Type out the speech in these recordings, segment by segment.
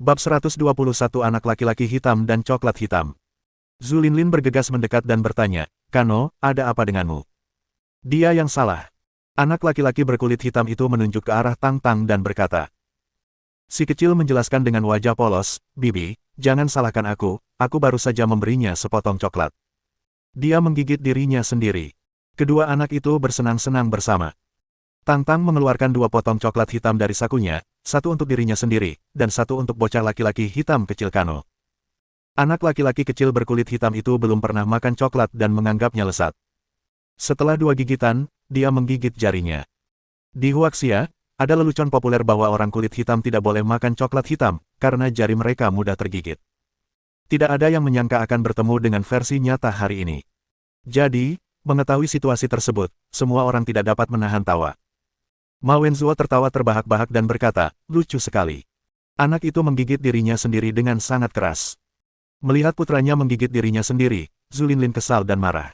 Bab 121 Anak laki-laki hitam dan coklat hitam. Zhu Linlin bergegas mendekat dan bertanya, "Kano, ada apa denganmu?" Dia yang salah. Anak laki-laki berkulit hitam itu menunjuk ke arah Tang Tang dan berkata. Si kecil menjelaskan dengan wajah polos, "Bibi, jangan salahkan aku baru saja memberinya sepotong coklat." Dia menggigit dirinya sendiri. Kedua anak itu bersenang-senang bersama. Tang Tang mengeluarkan 2 potong coklat hitam dari sakunya, satu untuk dirinya sendiri, dan satu untuk bocah laki-laki hitam kecil Kano. Anak laki-laki kecil berkulit hitam itu belum pernah makan coklat dan menganggapnya lesat. Setelah 2 gigitan, dia menggigit jarinya. Di Huaxia, ada lelucon populer bahwa orang kulit hitam tidak boleh makan coklat hitam, karena jari mereka mudah tergigit. Tidak ada yang menyangka akan bertemu dengan versi nyata hari ini. Jadi, mengetahui situasi tersebut, semua orang tidak dapat menahan tawa. Ma Wenzhuo tertawa terbahak-bahak dan berkata, "Lucu sekali." Anak itu menggigit dirinya sendiri dengan sangat keras. Melihat putranya menggigit dirinya sendiri, Zhu Linlin kesal dan marah.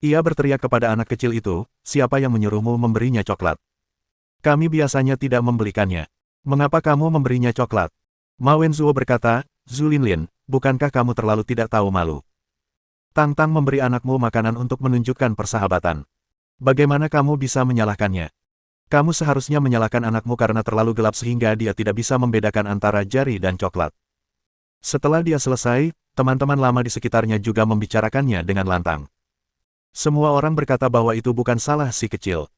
Ia berteriak kepada anak kecil itu, "Siapa yang menyuruhmu memberinya coklat? Kami biasanya tidak membelikannya. Mengapa kamu memberinya coklat?" Ma Wenzhuo berkata, "Zhu Linlin, bukankah kamu terlalu tidak tahu malu? Tang Tang memberi anakmu makanan untuk menunjukkan persahabatan. Bagaimana kamu bisa menyalahkannya? Kamu seharusnya menyalahkan anakmu karena terlalu gelap sehingga dia tidak bisa membedakan antara jari dan coklat." Setelah dia selesai, teman-teman lama di sekitarnya juga membicarakannya dengan lantang. Semua orang berkata bahwa itu bukan salah si kecil.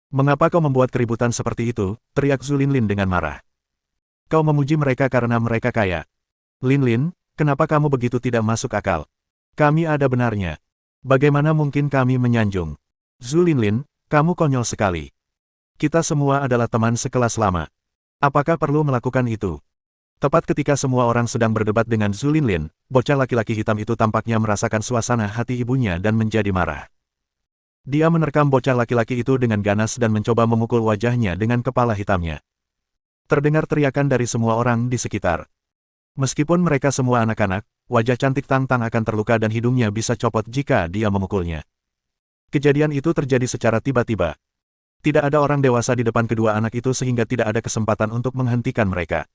"Mengapa kau membuat keributan seperti itu?" teriak Zhu Linlin dengan marah. "Kau memuji mereka karena mereka kaya. Linlin, kenapa kamu begitu tidak masuk akal? Kami ada benarnya. Bagaimana mungkin kami menyanjung? Zhu Linlin, kamu konyol sekali. Kita semua adalah teman sekelas lama. Apakah perlu melakukan itu?" Tepat ketika semua orang sedang berdebat dengan Zhu Linlin, bocah laki-laki hitam itu tampaknya merasakan suasana hati ibunya dan menjadi marah. Dia menerkam bocah laki-laki itu dengan ganas dan mencoba memukul wajahnya dengan kepala hitamnya. Terdengar teriakan dari semua orang di sekitar. Meskipun mereka semua anak-anak, wajah cantik Tang Tang akan terluka dan hidungnya bisa copot jika dia memukulnya. Kejadian itu terjadi secara tiba-tiba. Tidak ada orang dewasa di depan kedua anak itu sehingga tidak ada kesempatan untuk menghentikan mereka.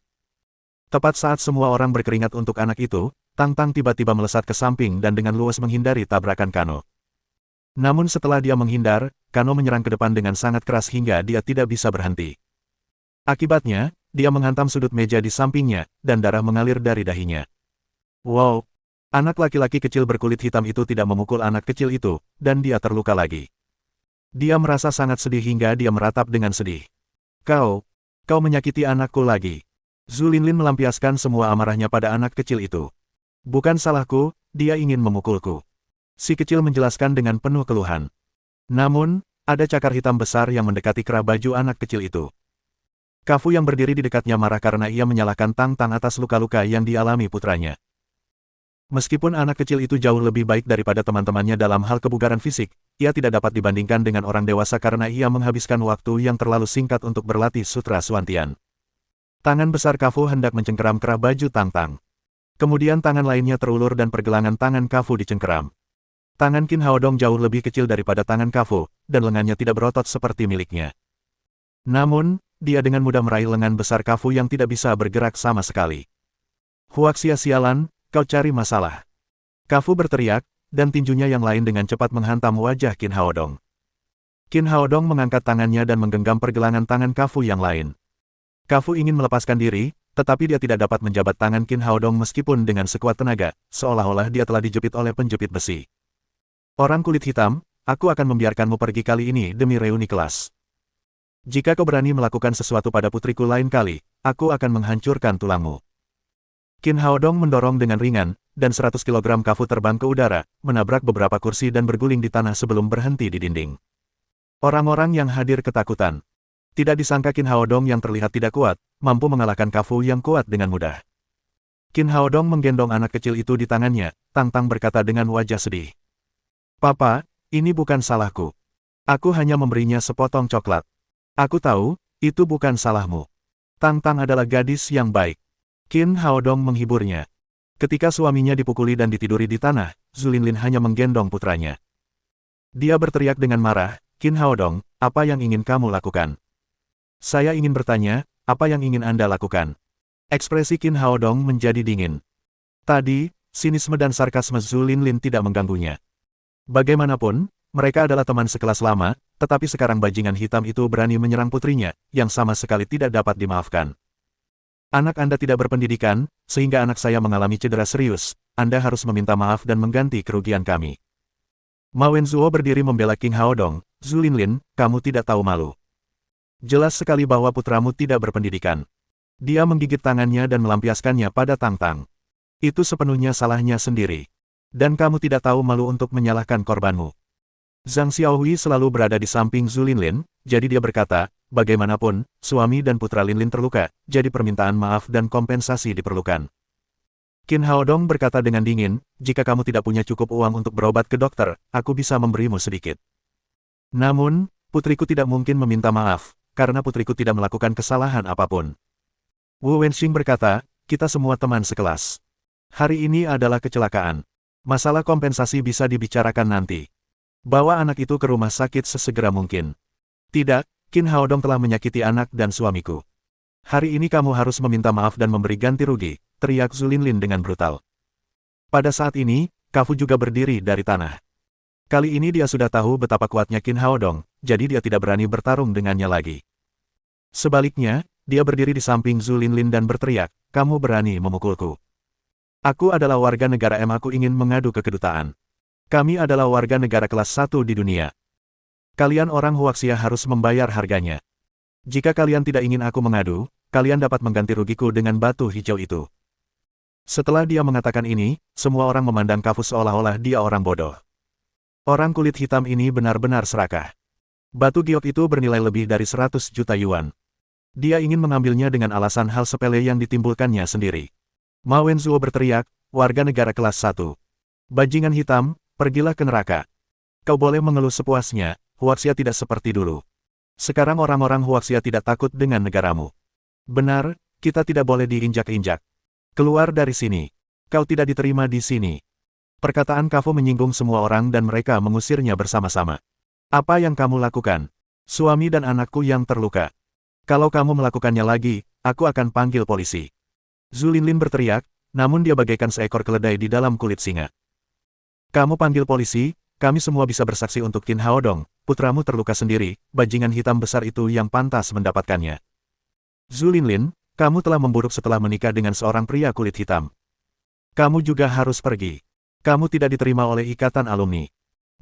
Tepat saat semua orang berkeringat untuk anak itu, Tang Tang tiba-tiba melesat ke samping dan dengan luas menghindari tabrakan Kano. Namun setelah dia menghindar, Kano menyerang ke depan dengan sangat keras hingga dia tidak bisa berhenti. Akibatnya, dia menghantam sudut meja di sampingnya, dan darah mengalir dari dahinya. Wow! Anak laki-laki kecil berkulit hitam itu tidak memukul anak kecil itu, dan dia terluka lagi. Dia merasa sangat sedih hingga dia meratap dengan sedih. Kau menyakiti anakku lagi." Zhu Linlin melampiaskan semua amarahnya pada anak kecil itu. "Bukan salahku, dia ingin memukulku." Si kecil menjelaskan dengan penuh keluhan. Namun, ada cakar hitam besar yang mendekati kerah baju anak kecil itu. Kafu yang berdiri di dekatnya marah karena ia menyalahkan Tang Tang atas luka-luka yang dialami putranya. Meskipun anak kecil itu jauh lebih baik daripada teman-temannya dalam hal kebugaran fisik, ia tidak dapat dibandingkan dengan orang dewasa karena ia menghabiskan waktu yang terlalu singkat untuk berlatih sutra Suantian. Tangan besar Kafu hendak mencengkeram kerah baju Tang Tang. Kemudian tangan lainnya terulur dan pergelangan tangan Kafu dicengkeram. Tangan Qin Haodong jauh lebih kecil daripada tangan Kafu, dan lengannya tidak berotot seperti miliknya. Namun, dia dengan mudah meraih lengan besar Kafu yang tidak bisa bergerak sama sekali. "Huaxia sialan, kau cari masalah!" Kafu berteriak, dan tinjunya yang lain dengan cepat menghantam wajah Qin Haodong. Qin Haodong mengangkat tangannya dan menggenggam pergelangan tangan Kafu yang lain. Kafu ingin melepaskan diri, tetapi dia tidak dapat menjabat tangan Qin Haodong meskipun dengan sekuat tenaga, seolah-olah dia telah dijepit oleh penjepit besi. "Orang kulit hitam, aku akan membiarkanmu pergi kali ini demi reuni kelas. Jika kau berani melakukan sesuatu pada putriku lain kali, aku akan menghancurkan tulangmu." Qin Haodong mendorong dengan ringan, dan 100 kg Kafu terbang ke udara, menabrak beberapa kursi dan berguling di tanah sebelum berhenti di dinding. Orang-orang yang hadir ketakutan. Tidak disangka Qin Haodong yang terlihat tidak kuat, mampu mengalahkan Kafu yang kuat dengan mudah. Qin Haodong menggendong anak kecil itu di tangannya, Tang Tang berkata dengan wajah sedih. "Papa, ini bukan salahku. Aku hanya memberinya sepotong coklat. Aku tahu, itu bukan salahmu. Tang Tang adalah gadis yang baik." Qin Haodong menghiburnya. Ketika suaminya dipukuli dan ditiduri di tanah, Zhu Linlin hanya menggendong putranya. Dia berteriak dengan marah, "Qin Haodong, apa yang ingin kamu lakukan?" "Saya ingin bertanya, apa yang ingin Anda lakukan?" Ekspresi Qin Haodong menjadi dingin. Tadi, sinisme dan sarkasme Zhu Linlin tidak mengganggunya. Bagaimanapun, mereka adalah teman sekelas lama, tetapi sekarang bajingan hitam itu berani menyerang putrinya, yang sama sekali tidak dapat dimaafkan. Anak Anda tidak berpendidikan, sehingga anak saya mengalami cedera serius. Anda harus meminta maaf dan mengganti kerugian kami. Ma Wenzhuo berdiri membela Qin Haodong. Zhu Linlin, kamu tidak tahu malu. Jelas sekali bahwa putramu tidak berpendidikan. Dia menggigit tangannya dan melampiaskannya pada Tang Tang. Itu sepenuhnya salahnya sendiri. Dan kamu tidak tahu malu untuk menyalahkan korbanmu. Zhang Xiaohui selalu berada di samping Zhu Linlin, jadi dia berkata, bagaimanapun, suami dan putra Linlin terluka, jadi permintaan maaf dan kompensasi diperlukan. Qin Haodong berkata dengan dingin, jika kamu tidak punya cukup uang untuk berobat ke dokter, aku bisa memberimu sedikit. Namun, putriku tidak mungkin meminta maaf, karena putriku tidak melakukan kesalahan apapun. Wu Wenxing berkata, kita semua teman sekelas. Hari ini adalah kecelakaan. Masalah kompensasi bisa dibicarakan nanti. Bawa anak itu ke rumah sakit sesegera mungkin. Tidak, Qin Haodong telah menyakiti anak dan suamiku. Hari ini kamu harus meminta maaf dan memberi ganti rugi, teriak Zhu Linlin dengan brutal. Pada saat ini, Kafu juga berdiri dari tanah. Kali ini dia sudah tahu betapa kuatnya Qin Haodong, jadi dia tidak berani bertarung dengannya lagi. Sebaliknya, dia berdiri di samping Zhu Linlin dan berteriak, kamu berani memukulku. Aku adalah warga negara M. Aku ingin mengadu ke kedutaan. Kami adalah warga negara kelas 1 di dunia. Kalian orang Huaxia harus membayar harganya. Jika kalian tidak ingin aku mengadu, kalian dapat mengganti rugiku dengan batu hijau itu. Setelah dia mengatakan ini, semua orang memandang Kafu seolah-olah dia orang bodoh. Orang kulit hitam ini benar-benar serakah. Batu giok itu bernilai lebih dari 100 juta yuan. Dia ingin mengambilnya dengan alasan hal sepele yang ditimbulkannya sendiri. Ma Wenzhuo berteriak, warga negara kelas 1. Bajingan hitam, pergilah ke neraka. Kau boleh mengeluh sepuasnya, Huaxia tidak seperti dulu. Sekarang orang-orang Huaxia tidak takut dengan negaramu. Benar, kita tidak boleh diinjak-injak. Keluar dari sini. Kau tidak diterima di sini. Perkataan Kafu menyinggung semua orang dan mereka mengusirnya bersama-sama. Apa yang kamu lakukan? Suami dan anakku yang terluka. Kalau kamu melakukannya lagi, aku akan panggil polisi. Zhu Linlin berteriak, namun dia bagaikan seekor keledai di dalam kulit singa. Kamu panggil polisi, kami semua bisa bersaksi untuk Qin Haodong, putramu terluka sendiri, bajingan hitam besar itu yang pantas mendapatkannya. Zhu Linlin, kamu telah memburuk setelah menikah dengan seorang pria kulit hitam. Kamu juga harus pergi. Kamu tidak diterima oleh ikatan alumni.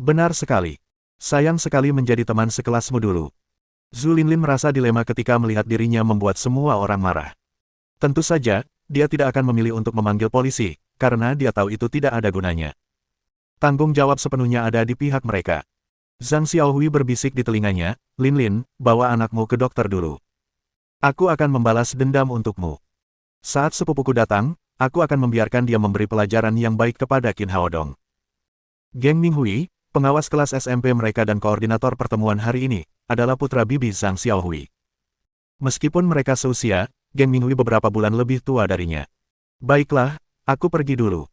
Benar sekali. Sayang sekali menjadi teman sekelasmu dulu. Zhu Linlin merasa dilema ketika melihat dirinya membuat semua orang marah. Tentu saja, dia tidak akan memilih untuk memanggil polisi, karena dia tahu itu tidak ada gunanya. Tanggung jawab sepenuhnya ada di pihak mereka. Zhang Xiaohui berbisik di telinganya, Linlin, bawa anakmu ke dokter dulu. Aku akan membalas dendam untukmu. Saat sepupuku datang, aku akan membiarkan dia memberi pelajaran yang baik kepada Qin Haodong. Geng Minghui, pengawas kelas SMP mereka dan koordinator pertemuan hari ini, adalah putra bibi Zhang Xiaohui. Meskipun mereka seusia, Geng Minghui beberapa bulan lebih tua darinya. Baiklah, aku pergi dulu.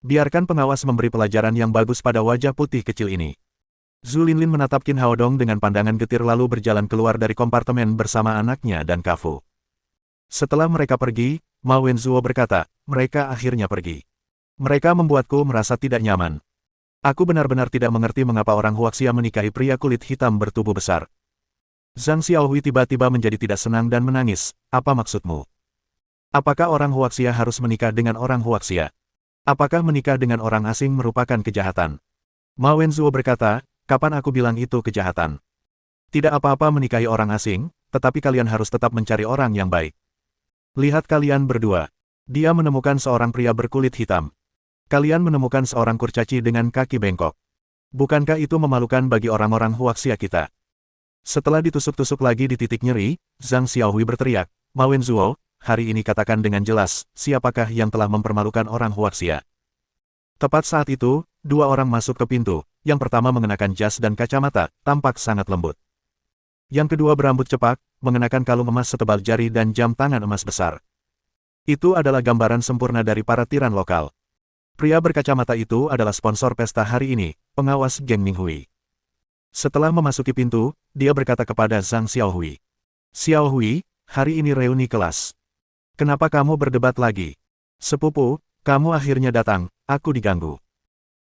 Biarkan pengawas memberi pelajaran yang bagus pada wajah putih kecil ini. Zhu Linlin menatap Qin Haodong dengan pandangan getir lalu berjalan keluar dari kompartemen bersama anaknya dan Kafu. Setelah mereka pergi, Ma Wenzhuo berkata, mereka akhirnya pergi. Mereka membuatku merasa tidak nyaman. Aku benar-benar tidak mengerti mengapa orang Huaxia menikahi pria kulit hitam bertubuh besar. Zhang Xiaohui tiba-tiba menjadi tidak senang dan menangis. Apa maksudmu? Apakah orang Huaxia harus menikah dengan orang Huaxia? Apakah menikah dengan orang asing merupakan kejahatan? Ma Wenzhuo berkata, kapan aku bilang itu kejahatan? Tidak apa-apa menikahi orang asing, tetapi kalian harus tetap mencari orang yang baik. Lihat kalian berdua. Dia menemukan seorang pria berkulit hitam. Kalian menemukan seorang kurcaci dengan kaki bengkok. Bukankah itu memalukan bagi orang-orang Huaxia kita? Setelah ditusuk-tusuk lagi di titik nyeri, Zhang Xiaohui berteriak, Ma Wenzhuo, hari ini katakan dengan jelas, siapakah yang telah mempermalukan orang Huaxia? Tepat saat itu, dua orang masuk ke pintu, yang pertama mengenakan jas dan kacamata, tampak sangat lembut. Yang kedua berambut cepak, mengenakan kalung emas setebal jari dan jam tangan emas besar. Itu adalah gambaran sempurna dari para tiran lokal. Pria berkacamata itu adalah sponsor pesta hari ini, pengawas Geng Minghui. Setelah memasuki pintu, dia berkata kepada Zhang Xiaohui. Xiaohui, hari ini reuni kelas. Kenapa kamu berdebat lagi? Sepupu, kamu akhirnya datang, aku diganggu.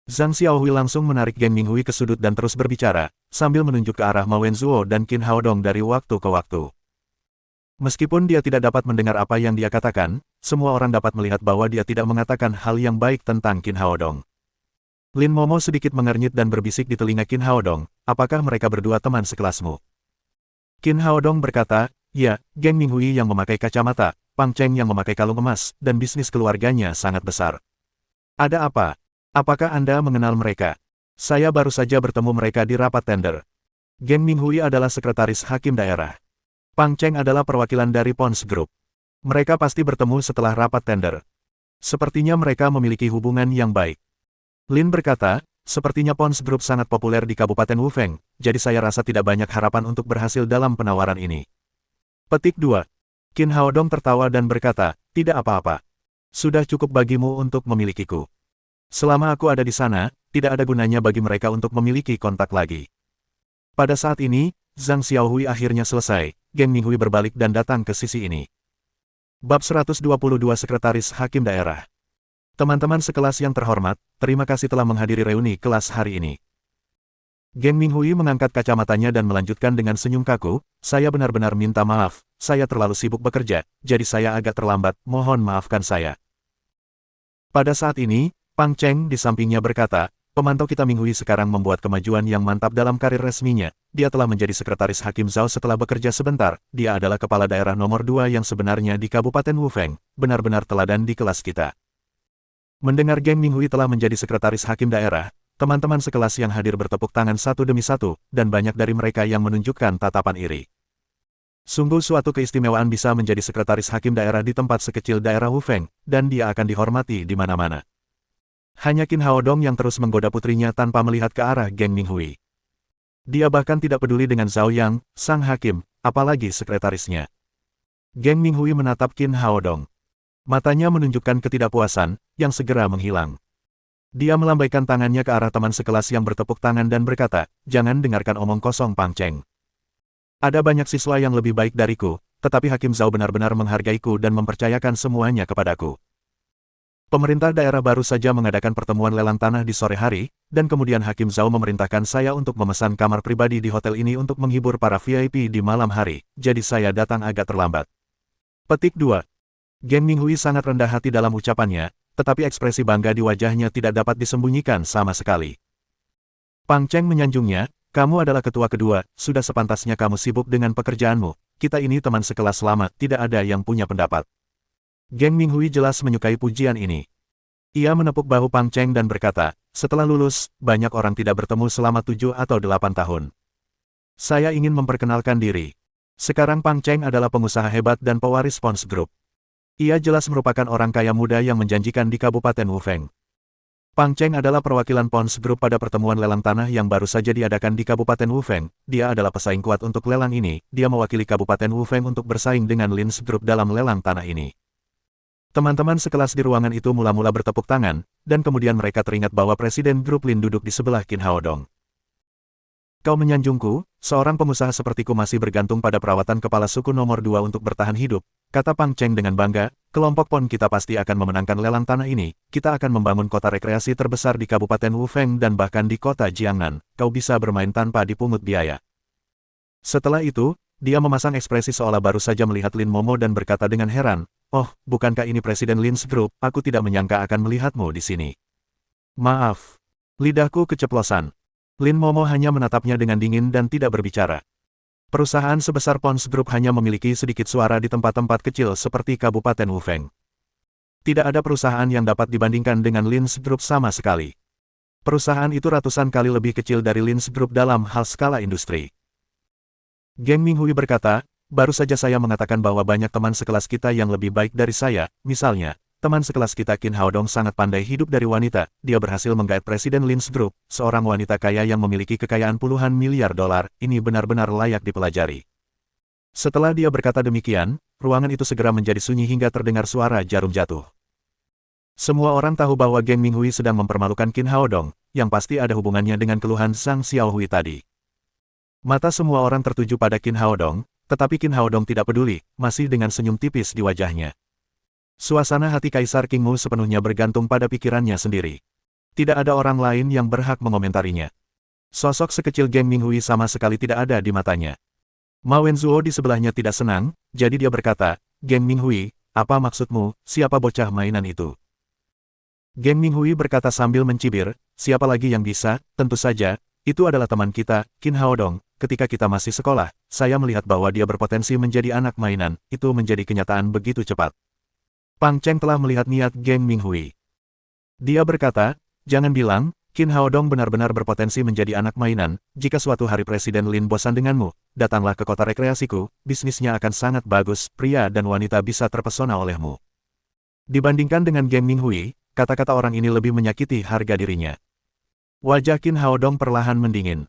Zhang Xiaohui langsung menarik Geng Minghui ke sudut dan terus berbicara, sambil menunjuk ke arah Ma Wenzhuo dan Qin Haodong dari waktu ke waktu. Meskipun dia tidak dapat mendengar apa yang dia katakan, semua orang dapat melihat bahwa dia tidak mengatakan hal yang baik tentang Qin Haodong. Lin Momo sedikit mengernyit dan berbisik di telinga Qin Haodong, apakah mereka berdua teman sekelasmu? Qin Haodong berkata, ya, Geng Minghui yang memakai kacamata, Pang Cheng yang memakai kalung emas, dan bisnis keluarganya sangat besar. Ada apa? Apakah Anda mengenal mereka? Saya baru saja bertemu mereka di rapat tender. Geng Minghui adalah sekretaris hakim daerah. Pang Cheng adalah perwakilan dari Pons Group. Mereka pasti bertemu setelah rapat tender. Sepertinya mereka memiliki hubungan yang baik. Lin berkata, sepertinya Pons Group sangat populer di Kabupaten Wufeng, jadi saya rasa tidak banyak harapan untuk berhasil dalam penawaran ini. Petik 2. Qin Haodong tertawa dan berkata, tidak apa-apa. Sudah cukup bagimu untuk memilikiku. Selama aku ada di sana, tidak ada gunanya bagi mereka untuk memiliki kontak lagi. Pada saat ini, Zhang Xiaohui akhirnya selesai, Geng Minghui berbalik dan datang ke sisi ini. Bab 122 Sekretaris Hakim Daerah. Teman-teman sekelas yang terhormat, terima kasih telah menghadiri reuni kelas hari ini. Geng Minghui mengangkat kacamatanya dan melanjutkan dengan senyum kaku, saya benar-benar minta maaf, saya terlalu sibuk bekerja, jadi saya agak terlambat, mohon maafkan saya. Pada saat ini, Pang Cheng di sampingnya berkata, pemantau kita Minghui sekarang membuat kemajuan yang mantap dalam karir resminya, dia telah menjadi sekretaris Hakim Zhao setelah bekerja sebentar, dia adalah kepala daerah nomor 2 yang sebenarnya di Kabupaten Wufeng, benar-benar teladan di kelas kita. Mendengar Geng Minghui telah menjadi sekretaris Hakim daerah, teman-teman sekelas yang hadir bertepuk tangan satu demi satu, dan banyak dari mereka yang menunjukkan tatapan iri. Sungguh suatu keistimewaan bisa menjadi sekretaris hakim daerah di tempat sekecil daerah Wufeng, dan dia akan dihormati di mana-mana. Hanya Qin Haodong yang terus menggoda putrinya tanpa melihat ke arah Geng Minghui. Dia bahkan tidak peduli dengan Zhao Yang, sang hakim, apalagi sekretarisnya. Geng Minghui menatap Qin Haodong. Matanya menunjukkan ketidakpuasan, yang segera menghilang. Dia melambaikan tangannya ke arah teman sekelas yang bertepuk tangan dan berkata, jangan dengarkan omong kosong Pang Cheng. Ada banyak siswa yang lebih baik dariku, tetapi Hakim Zhao benar-benar menghargaiku dan mempercayakan semuanya kepadaku. Pemerintah daerah baru saja mengadakan pertemuan lelang tanah di sore hari, dan kemudian Hakim Zhao memerintahkan saya untuk memesan kamar pribadi di hotel ini untuk menghibur para VIP di malam hari, jadi saya datang agak terlambat. Petik 2. Geng Minghui sangat rendah hati dalam ucapannya, tetapi ekspresi bangga di wajahnya tidak dapat disembunyikan sama sekali. Pang Cheng menyanjungnya, kamu adalah ketua kedua, sudah sepantasnya kamu sibuk dengan pekerjaanmu, kita ini teman sekelas lama, tidak ada yang punya pendapat. Geng Minghui jelas menyukai pujian ini. Ia menepuk bahu Pang Cheng dan berkata, setelah lulus, banyak orang tidak bertemu selama 7 atau 8 tahun. Saya ingin memperkenalkan diri. Sekarang Pang Cheng adalah pengusaha hebat dan pewaris Pons Group. Ia jelas merupakan orang kaya muda yang menjanjikan di Kabupaten Wufeng. Pang Cheng adalah perwakilan Pons Group pada pertemuan lelang tanah yang baru saja diadakan di Kabupaten Wufeng. Dia adalah pesaing kuat untuk lelang ini, dia mewakili Kabupaten Wufeng untuk bersaing dengan Lins Group dalam lelang tanah ini. Teman-teman sekelas di ruangan itu mula-mula bertepuk tangan, dan kemudian mereka teringat bahwa Presiden Grup Lin duduk di sebelah Qin Haodong. Kau menyanjungku, seorang pengusaha sepertiku masih bergantung pada perawatan kepala suku nomor 2 untuk bertahan hidup, kata Pang Cheng dengan bangga, kelompok PON kita pasti akan memenangkan lelang tanah ini, kita akan membangun kota rekreasi terbesar di Kabupaten Wufeng dan bahkan di kota Jiangnan, kau bisa bermain tanpa dipungut biaya. Setelah itu, dia memasang ekspresi seolah baru saja melihat Lin Momo dan berkata dengan heran, oh, bukankah ini Presiden Lins Group, aku tidak menyangka akan melihatmu di sini. Maaf. Lidahku keceplosan. Lin Momo hanya menatapnya dengan dingin dan tidak berbicara. Perusahaan sebesar Pons Group hanya memiliki sedikit suara di tempat-tempat kecil seperti Kabupaten Wufeng. Tidak ada perusahaan yang dapat dibandingkan dengan Lins Group sama sekali. Perusahaan itu ratusan kali lebih kecil dari Lins Group dalam hal skala industri. Geng Minghui berkata, baru saja saya mengatakan bahwa banyak teman sekelas kita yang lebih baik dari saya, misalnya, teman sekelas kita Qin Haodong sangat pandai hidup dari wanita, dia berhasil menggait Presiden Lins Group, seorang wanita kaya yang memiliki kekayaan puluhan miliar dolar, ini benar-benar layak dipelajari. Setelah dia berkata demikian, ruangan itu segera menjadi sunyi hingga terdengar suara jarum jatuh. Semua orang tahu bahwa Geng Minghui sedang mempermalukan Qin Haodong, yang pasti ada hubungannya dengan keluhan Zhang Xiaohui tadi. Mata semua orang tertuju pada Qin Haodong, tetapi Qin Haodong tidak peduli, masih dengan senyum tipis di wajahnya. Suasana hati Kaisar Qingmu sepenuhnya bergantung pada pikirannya sendiri. Tidak ada orang lain yang berhak mengomentarinya. Sosok sekecil Geng Minghui sama sekali tidak ada di matanya. Ma Wenzhuo di sebelahnya tidak senang, jadi dia berkata, Geng Minghui, apa maksudmu, siapa bocah mainan itu? Geng Minghui berkata sambil mencibir, siapa lagi yang bisa, tentu saja, itu adalah teman kita, Qin Haodong. Ketika kita masih sekolah, saya melihat bahwa dia berpotensi menjadi anak mainan, itu menjadi kenyataan begitu cepat. Pang Cheng telah melihat niat Geng Minghui. Dia berkata, jangan bilang, Qin Haodong benar-benar berpotensi menjadi anak mainan, jika suatu hari Presiden Lin bosan denganmu, datanglah ke kota rekreasiku, bisnisnya akan sangat bagus, pria dan wanita bisa terpesona olehmu. Dibandingkan dengan Geng Minghui, kata-kata orang ini lebih menyakiti harga dirinya. Wajah Qin Haodong perlahan mendingin.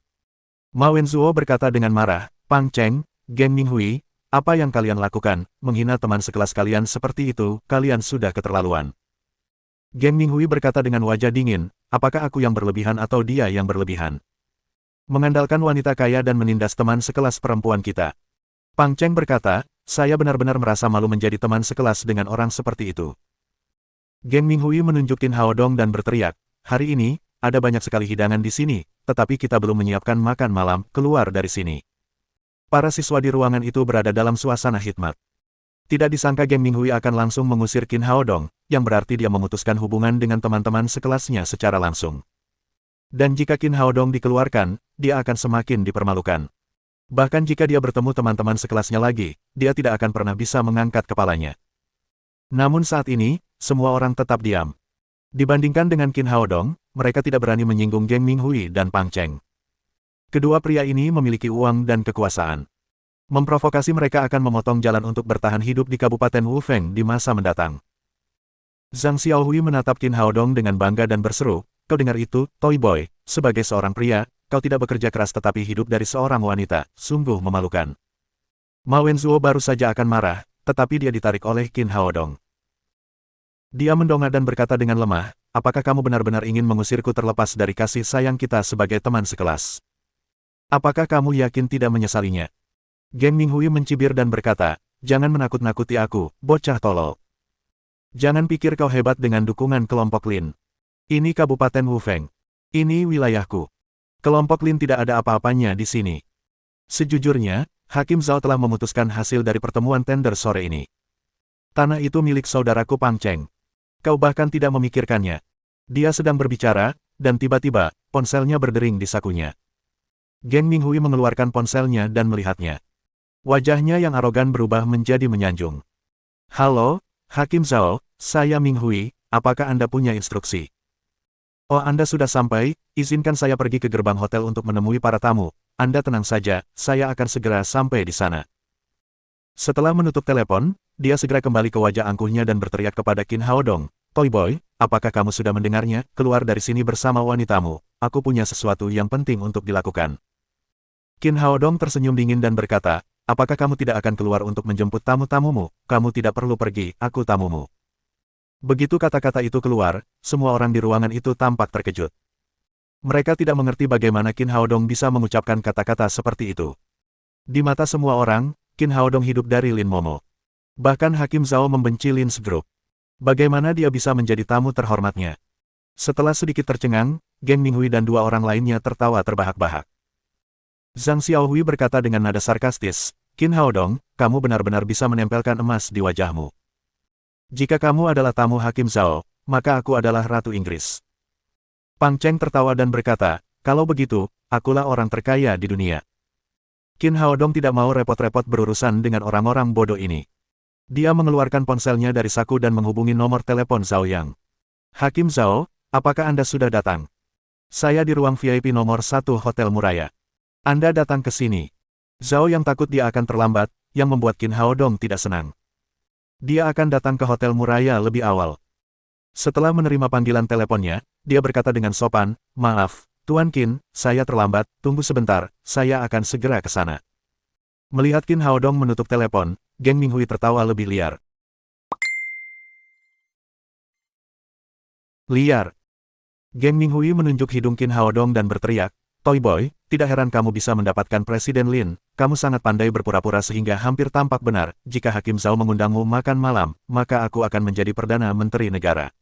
Ma Wenzhuo berkata dengan marah, Pang Cheng, Geng Minghui, apa yang kalian lakukan, menghina teman sekelas kalian seperti itu, kalian sudah keterlaluan. Geng Minghui berkata dengan wajah dingin, apakah aku yang berlebihan atau dia yang berlebihan? Mengandalkan wanita kaya dan menindas teman sekelas perempuan kita. Pang Cheng berkata, saya benar-benar merasa malu menjadi teman sekelas dengan orang seperti itu. Geng Minghui menunjuk Qin Haodong dan berteriak, hari ini, ada banyak sekali hidangan di sini, tetapi kita belum menyiapkan makan malam, keluar dari sini. Para siswa di ruangan itu berada dalam suasana hikmat. Tidak disangka Geng Minghui akan langsung mengusir Qin Haodong, yang berarti dia memutuskan hubungan dengan teman-teman sekelasnya secara langsung. Dan jika Qin Haodong dikeluarkan, dia akan semakin dipermalukan. Bahkan jika dia bertemu teman-teman sekelasnya lagi, dia tidak akan pernah bisa mengangkat kepalanya. Namun saat ini, semua orang tetap diam. Dibandingkan dengan Qin Haodong, mereka tidak berani menyinggung Geng Minghui dan Pang Cheng. Kedua pria ini memiliki uang dan kekuasaan. Memprovokasi mereka akan memotong jalan untuk bertahan hidup di Kabupaten Wufeng di masa mendatang. Zhang Xiaohui menatap Qin Haodong dengan bangga dan berseru, kau dengar itu, Toy Boy, sebagai seorang pria, kau tidak bekerja keras tetapi hidup dari seorang wanita, sungguh memalukan. Ma Wenzhuo baru saja akan marah, tetapi dia ditarik oleh Qin Haodong. Dia mendongak dan berkata dengan lemah, apakah kamu benar-benar ingin mengusirku terlepas dari kasih sayang kita sebagai teman sekelas? Apakah kamu yakin tidak menyesalinya? Geng Minghui mencibir dan berkata, jangan menakut-nakuti aku, bocah tolol. Jangan pikir kau hebat dengan dukungan kelompok Lin. Ini Kabupaten Wufeng. Ini wilayahku. Kelompok Lin tidak ada apa-apanya di sini. Sejujurnya, Hakim Zhao telah memutuskan hasil dari pertemuan tender sore ini. Tanah itu milik saudaraku Pang Cheng. Kau bahkan tidak memikirkannya. Dia sedang berbicara, dan tiba-tiba, ponselnya berdering di sakunya. Geng Minghui mengeluarkan ponselnya dan melihatnya. Wajahnya yang arogan berubah menjadi menyanjung. Halo, Hakim Zhao, saya Minghui, apakah Anda punya instruksi? Oh, Anda sudah sampai, izinkan saya pergi ke gerbang hotel untuk menemui para tamu. Anda tenang saja, saya akan segera sampai di sana. Setelah menutup telepon, dia segera kembali ke wajah angkuhnya dan berteriak kepada Qin Haodong, Toy Boy, apakah kamu sudah mendengarnya? Keluar dari sini bersama wanitamu, aku punya sesuatu yang penting untuk dilakukan. Qin Haodong tersenyum dingin dan berkata, apakah kamu tidak akan keluar untuk menjemput tamu-tamumu? Kamu tidak perlu pergi, aku tamumu. Begitu kata-kata itu keluar, semua orang di ruangan itu tampak terkejut. Mereka tidak mengerti bagaimana Qin Haodong bisa mengucapkan kata-kata seperti itu. Di mata semua orang, Qin Haodong hidup dari Lin Momo. Bahkan Hakim Zhao membenci Lin Group. Bagaimana dia bisa menjadi tamu terhormatnya? Setelah sedikit tercengang, Geng Minghui dan dua orang lainnya tertawa terbahak-bahak. Zhang Xiaohui berkata dengan nada sarkastis, Qin Haodong, kamu benar-benar bisa menempelkan emas di wajahmu. Jika kamu adalah tamu Hakim Zhao, maka aku adalah Ratu Inggris. Pang Cheng tertawa dan berkata, kalau begitu, akulah orang terkaya di dunia. Qin Haodong tidak mau repot-repot berurusan dengan orang-orang bodoh ini. Dia mengeluarkan ponselnya dari saku dan menghubungi nomor telepon Zhao Yang. Hakim Zhao, apakah Anda sudah datang? Saya di ruang VIP nomor 1 Hotel Muraya. Anda datang ke sini. Zhao Yang takut dia akan terlambat, yang membuat Qin Haodong tidak senang. Dia akan datang ke Hotel Muraya lebih awal. Setelah menerima panggilan teleponnya, dia berkata dengan sopan, maaf, Tuan Qin, saya terlambat, tunggu sebentar, saya akan segera ke sana. Melihat Qin Haodong menutup telepon, Geng Minghui tertawa lebih liar. Liar. Geng Minghui menunjuk hidung Qin Haodong dan berteriak, Toy Boy, tidak heran kamu bisa mendapatkan Presiden Lin, kamu sangat pandai berpura-pura sehingga hampir tampak benar, jika Hakim Zhao mengundangmu makan malam, maka aku akan menjadi Perdana Menteri Negara.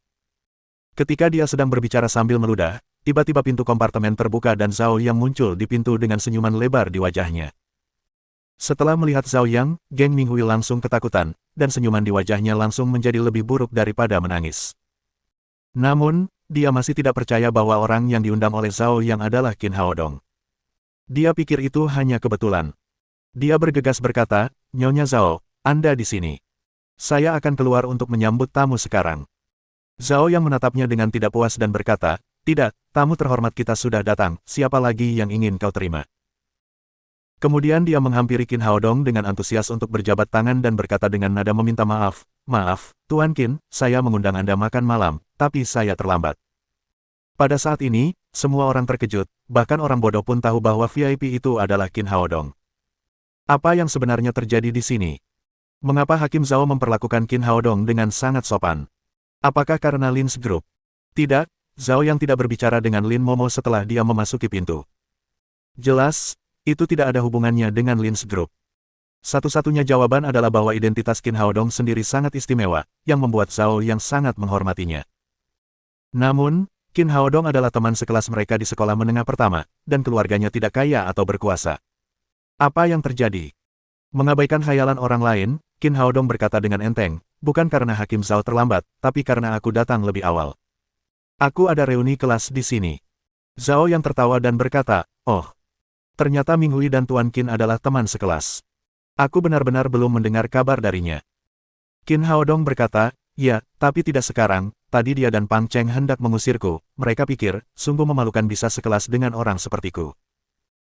Ketika dia sedang berbicara sambil meludah, tiba-tiba pintu kompartemen terbuka dan Zhao Yang muncul di pintu dengan senyuman lebar di wajahnya. Setelah melihat Zhao Yang, Geng Minghui langsung ketakutan, dan senyuman di wajahnya langsung menjadi lebih buruk daripada menangis. Namun, dia masih tidak percaya bahwa orang yang diundang oleh Zhao Yang adalah Qin Haodong. Dia pikir itu hanya kebetulan. Dia bergegas berkata, "Nyonya Zhao, Anda di sini. Saya akan keluar untuk menyambut tamu sekarang." Zhao Yang menatapnya dengan tidak puas dan berkata, "Tidak, tamu terhormat kita sudah datang, siapa lagi yang ingin kau terima?" Kemudian dia menghampiri Qin Haodong dengan antusias untuk berjabat tangan dan berkata dengan nada meminta maaf, "Maaf, Tuan Qin, saya mengundang Anda makan malam, tapi saya terlambat." Pada saat ini, semua orang terkejut, bahkan orang bodoh pun tahu bahwa VIP itu adalah Qin Haodong. Apa yang sebenarnya terjadi di sini? Mengapa Hakim Zhao memperlakukan Qin Haodong dengan sangat sopan? Apakah karena Lin's Group? Tidak, Zhao yang tidak berbicara dengan Lin Momo setelah dia memasuki pintu. Jelas, itu tidak ada hubungannya dengan Lin's Group. Satu-satunya jawaban adalah bahwa identitas Qin Haodong sendiri sangat istimewa, yang membuat Zhao yang sangat menghormatinya. Namun, Qin Haodong adalah teman sekelas mereka di sekolah menengah pertama, dan keluarganya tidak kaya atau berkuasa. Apa yang terjadi? Mengabaikan khayalan orang lain, Qin Haodong berkata dengan enteng, "Bukan karena Hakim Zhao terlambat, tapi karena aku datang lebih awal. Aku ada reuni kelas di sini." Zhao yang tertawa dan berkata, "Oh, ternyata Minghui dan Tuan Qin adalah teman sekelas. Aku benar-benar belum mendengar kabar darinya." Qin Haodong berkata, "Ya, tapi tidak sekarang. Tadi dia dan Pang Cheng hendak mengusirku, mereka pikir, sungguh memalukan bisa sekelas dengan orang sepertiku."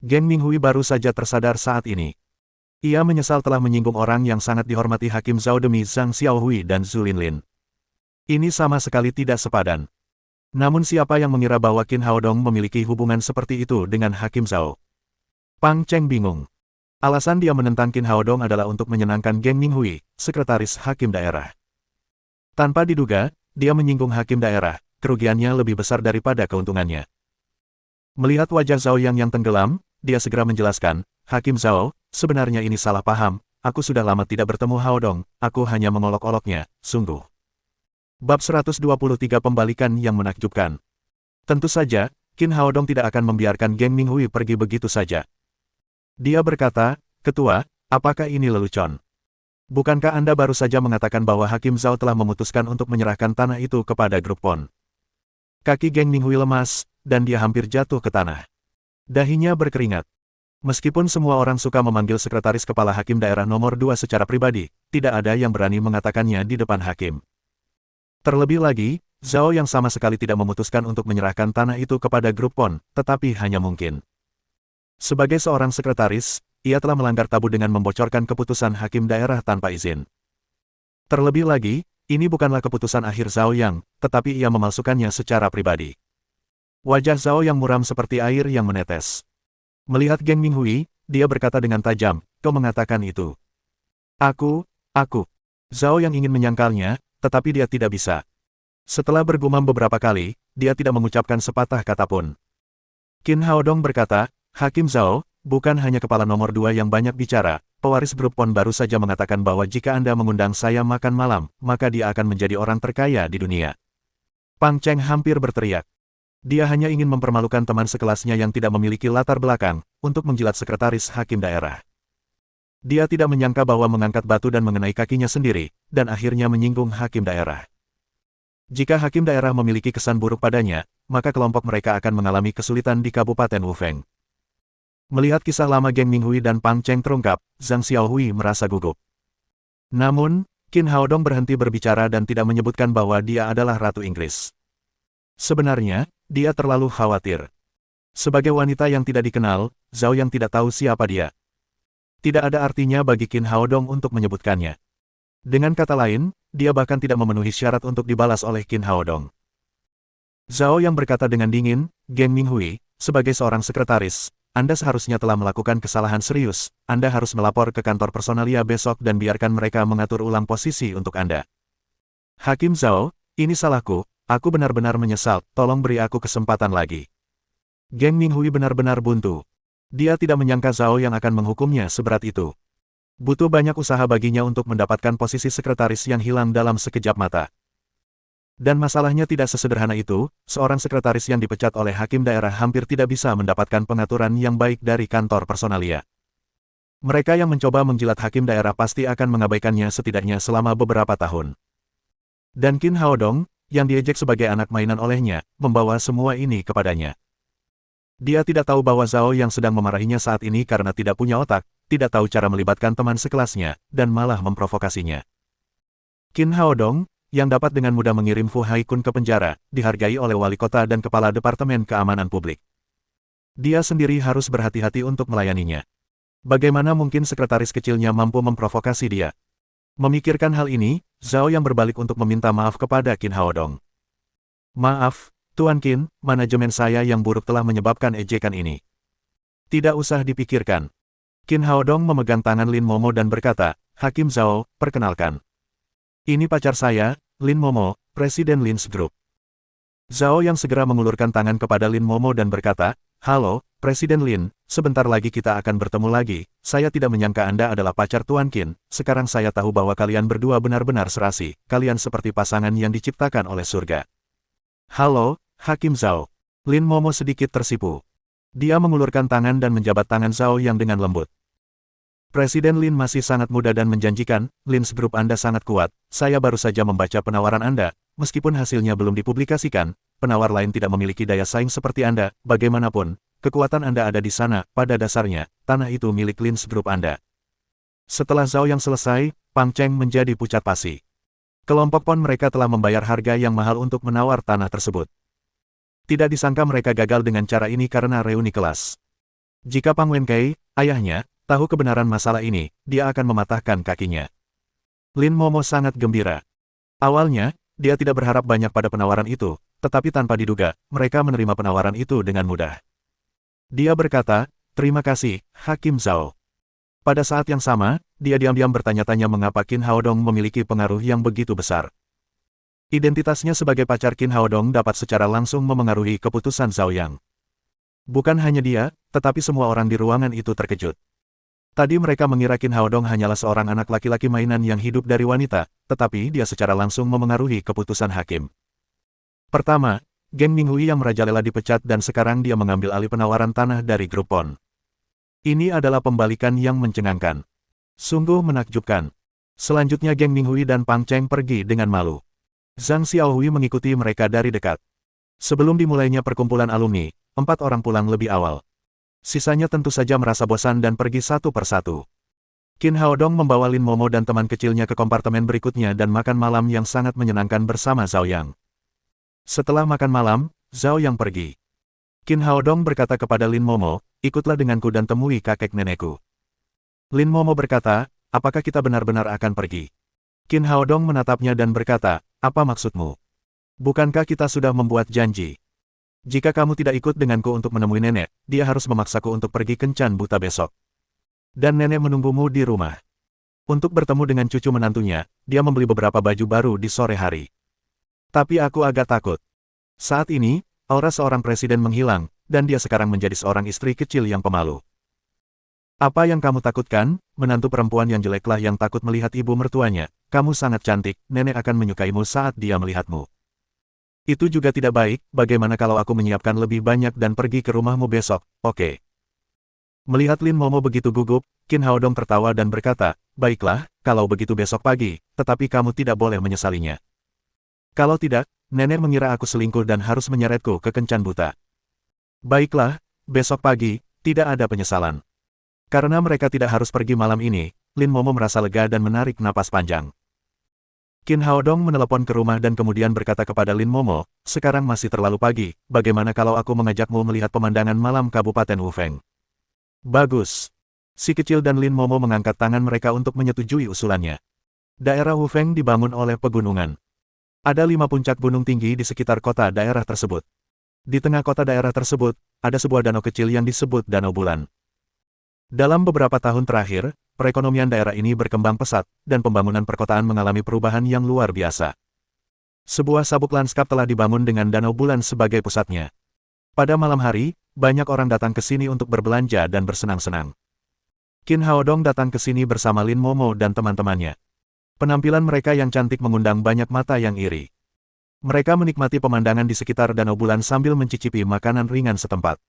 Geng Minghui baru saja tersadar saat ini. Ia menyesal telah menyinggung orang yang sangat dihormati Hakim Zhao demi Zhang Xiaohui dan Zhu Linlin. Ini sama sekali tidak sepadan. Namun siapa yang mengira bahwa Qin Haodong memiliki hubungan seperti itu dengan Hakim Zhao? Pang Cheng bingung. Alasan dia menentang Qin Haodong adalah untuk menyenangkan Geng Minghui, sekretaris hakim daerah. Tanpa diduga, dia menyinggung hakim daerah, kerugiannya lebih besar daripada keuntungannya. Melihat wajah Zhao yang tenggelam, dia segera menjelaskan, "Hakim Zhao, sebenarnya ini salah paham, aku sudah lama tidak bertemu Haodong, aku hanya mengolok-oloknya, sungguh." Bab 123 Pembalikan yang menakjubkan. Tentu saja, Qin Haodong tidak akan membiarkan Geng Minghui pergi begitu saja. Dia berkata, "Ketua, apakah ini lelucon? Bukankah Anda baru saja mengatakan bahwa Hakim Zhao telah memutuskan untuk menyerahkan tanah itu kepada grup PON?" Kaki Geng Minghui lemas, dan dia hampir jatuh ke tanah. Dahinya berkeringat. Meskipun semua orang suka memanggil sekretaris kepala hakim daerah nomor 2 secara pribadi, tidak ada yang berani mengatakannya di depan hakim. Terlebih lagi, Zhao yang sama sekali tidak memutuskan untuk menyerahkan tanah itu kepada grup PON, tetapi hanya mungkin. Sebagai seorang sekretaris, ia telah melanggar tabu dengan membocorkan keputusan hakim daerah tanpa izin. Terlebih lagi, ini bukanlah keputusan akhir Zhao Yang, tetapi ia memalsukannya secara pribadi. Wajah Zhao yang muram seperti air yang menetes. Melihat Geng Minghui, dia berkata dengan tajam, "Kau mengatakan itu." Aku. Zhao yang ingin menyangkalnya, tetapi dia tidak bisa. Setelah bergumam beberapa kali, dia tidak mengucapkan sepatah kata pun. Qin Haodong berkata, "Hakim Zhao, bukan hanya kepala nomor 2 yang banyak bicara, pewaris grup PON baru saja mengatakan bahwa jika Anda mengundang saya makan malam, maka dia akan menjadi orang terkaya di dunia." Pang Cheng hampir berteriak. Dia hanya ingin mempermalukan teman sekelasnya yang tidak memiliki latar belakang, untuk menjilat sekretaris hakim daerah. Dia tidak menyangka bahwa mengangkat batu dan mengenai kakinya sendiri, dan akhirnya menyinggung hakim daerah. Jika hakim daerah memiliki kesan buruk padanya, maka kelompok mereka akan mengalami kesulitan di Kabupaten Wufeng. Melihat kisah lama Geng Minghui dan Pang Cheng terungkap, Zhang Xiaohui merasa gugup. Namun, Qin Haodong berhenti berbicara dan tidak menyebutkan bahwa dia adalah Ratu Inggris. Sebenarnya, dia terlalu khawatir. Sebagai wanita yang tidak dikenal, Zhao yang tidak tahu siapa dia. Tidak ada artinya bagi Qin Haodong untuk menyebutkannya. Dengan kata lain, dia bahkan tidak memenuhi syarat untuk dibalas oleh Qin Haodong. Zhao yang berkata dengan dingin, "Geng Minghui, sebagai seorang sekretaris, Anda seharusnya telah melakukan kesalahan serius. Anda harus melapor ke kantor personalia besok dan biarkan mereka mengatur ulang posisi untuk Anda." "Hakim Zhao, ini salahku, aku benar-benar menyesal, tolong beri aku kesempatan lagi." Geng Minghui benar-benar buntu. Dia tidak menyangka Zhao yang akan menghukumnya seberat itu. Butuh banyak usaha baginya untuk mendapatkan posisi sekretaris yang hilang dalam sekejap mata. Dan masalahnya tidak sesederhana itu, seorang sekretaris yang dipecat oleh hakim daerah hampir tidak bisa mendapatkan pengaturan yang baik dari kantor personalia. Mereka yang mencoba menjilat hakim daerah pasti akan mengabaikannya setidaknya selama beberapa tahun. Dan Qin Haodong, yang diejek sebagai anak mainan olehnya, membawa semua ini kepadanya. Dia tidak tahu bahwa Zhao yang sedang memarahinya saat ini karena tidak punya otak, tidak tahu cara melibatkan teman sekelasnya, dan malah memprovokasinya. Qin Haodong, yang dapat dengan mudah mengirim Fu Haikun ke penjara, dihargai oleh wali kota dan kepala Departemen Keamanan Publik. Dia sendiri harus berhati-hati untuk melayaninya. Bagaimana mungkin sekretaris kecilnya mampu memprovokasi dia? Memikirkan hal ini, Zhao yang berbalik untuk meminta maaf kepada Qin Haodong. Maaf, Tuan Qin, manajemen saya yang buruk telah menyebabkan ejekan ini. Tidak usah dipikirkan. Qin Haodong memegang tangan Lin Momo dan berkata, Hakim Zhao, perkenalkan. Ini pacar saya, Lin Momo, Presiden Lin's Group. Zhao yang segera mengulurkan tangan kepada Lin Momo dan berkata, Halo, Presiden Lin, sebentar lagi kita akan bertemu lagi, saya tidak menyangka Anda adalah pacar Tuan Qin, sekarang saya tahu bahwa kalian berdua benar-benar serasi, kalian seperti pasangan yang diciptakan oleh surga. Halo, Hakim Zhao. Lin Momo sedikit tersipu. Dia mengulurkan tangan dan menjabat tangan Zhao yang dengan lembut. Presiden Lin masih sangat muda dan menjanjikan, Lin's Group Anda sangat kuat, saya baru saja membaca penawaran Anda, meskipun hasilnya belum dipublikasikan, penawar lain tidak memiliki daya saing seperti Anda, bagaimanapun, kekuatan Anda ada di sana, pada dasarnya, tanah itu milik Lin's Group Anda. Setelah Zhao yang selesai, Pang Cheng menjadi pucat pasi. Kelompok PON mereka telah membayar harga yang mahal untuk menawar tanah tersebut. Tidak disangka mereka gagal dengan cara ini karena reuni kelas. Jika Pang Wenkei, ayahnya, tahu kebenaran masalah ini, dia akan mematahkan kakinya. Lin Momo sangat gembira. Awalnya, dia tidak berharap banyak pada penawaran itu, tetapi tanpa diduga, mereka menerima penawaran itu dengan mudah. Dia berkata, terima kasih, Hakim Zhao. Pada saat yang sama, dia diam-diam bertanya-tanya mengapa Qin Haodong memiliki pengaruh yang begitu besar. Identitasnya sebagai pacar Qin Haodong dapat secara langsung memengaruhi keputusan Zhao Yang. Bukan hanya dia, tetapi semua orang di ruangan itu terkejut. Tadi mereka mengira Qin Haodong hanyalah seorang anak laki-laki mainan yang hidup dari wanita, tetapi dia secara langsung memengaruhi keputusan hakim. Pertama, geng Minghui yang merajalela dipecat dan sekarang dia mengambil alih penawaran tanah dari grup PON. Ini adalah pembalikan yang mencengangkan. Sungguh menakjubkan. Selanjutnya geng Minghui dan Pang Cheng pergi dengan malu. Zhang Xiaohui mengikuti mereka dari dekat. Sebelum dimulainya perkumpulan alumni, 4 orang pulang lebih awal. Sisanya tentu saja merasa bosan dan pergi satu persatu. Qin Haodong membawa Lin Momo dan teman kecilnya ke kompartemen berikutnya dan makan malam yang sangat menyenangkan bersama Zhao Yang. Setelah makan malam, Zhao Yang pergi. Qin Haodong berkata kepada Lin Momo, ikutlah denganku dan temui kakek nenekku. Lin Momo berkata, apakah kita benar-benar akan pergi? Qin Haodong menatapnya dan berkata, apa maksudmu? Bukankah kita sudah membuat janji? Jika kamu tidak ikut denganku untuk menemui nenek, dia harus memaksaku untuk pergi kencan buta besok. Dan nenek menunggumu di rumah. Untuk bertemu dengan cucu menantunya, dia membeli beberapa baju baru di sore hari. Tapi aku agak takut. Saat ini, aura seorang presiden menghilang, dan dia sekarang menjadi seorang istri kecil yang pemalu. Apa yang kamu takutkan? Menantu perempuan yang jeleklah yang takut melihat ibu mertuanya. Kamu sangat cantik, nenek akan menyukaimu saat dia melihatmu. Itu juga tidak baik, bagaimana kalau aku menyiapkan lebih banyak dan pergi ke rumahmu besok, oke? Melihat Lin Momo begitu gugup, Qin Haodong tertawa dan berkata, baiklah, kalau begitu besok pagi, tetapi kamu tidak boleh menyesalinya. Kalau tidak, nenek mengira aku selingkuh dan harus menyeretku ke kencan buta. Baiklah, besok pagi, tidak ada penyesalan. Karena mereka tidak harus pergi malam ini, Lin Momo merasa lega dan menarik napas panjang. Qin Haodong menelepon ke rumah dan kemudian berkata kepada Lin Momo, sekarang masih terlalu pagi, bagaimana kalau aku mengajakmu melihat pemandangan malam Kabupaten Wufeng? Bagus. Si kecil dan Lin Momo mengangkat tangan mereka untuk menyetujui usulannya. Daerah Wufeng dibangun oleh pegunungan. Ada 5 puncak gunung tinggi di sekitar kota daerah tersebut. Di tengah kota daerah tersebut, ada sebuah danau kecil yang disebut Danau Bulan. Dalam beberapa tahun terakhir, perekonomian daerah ini berkembang pesat, dan pembangunan perkotaan mengalami perubahan yang luar biasa. Sebuah sabuk lanskap telah dibangun dengan Danau Bulan sebagai pusatnya. Pada malam hari, banyak orang datang ke sini untuk berbelanja dan bersenang-senang. Qin Haodong datang ke sini bersama Lin Momo dan teman-temannya. Penampilan mereka yang cantik mengundang banyak mata yang iri. Mereka menikmati pemandangan di sekitar Danau Bulan sambil mencicipi makanan ringan setempat.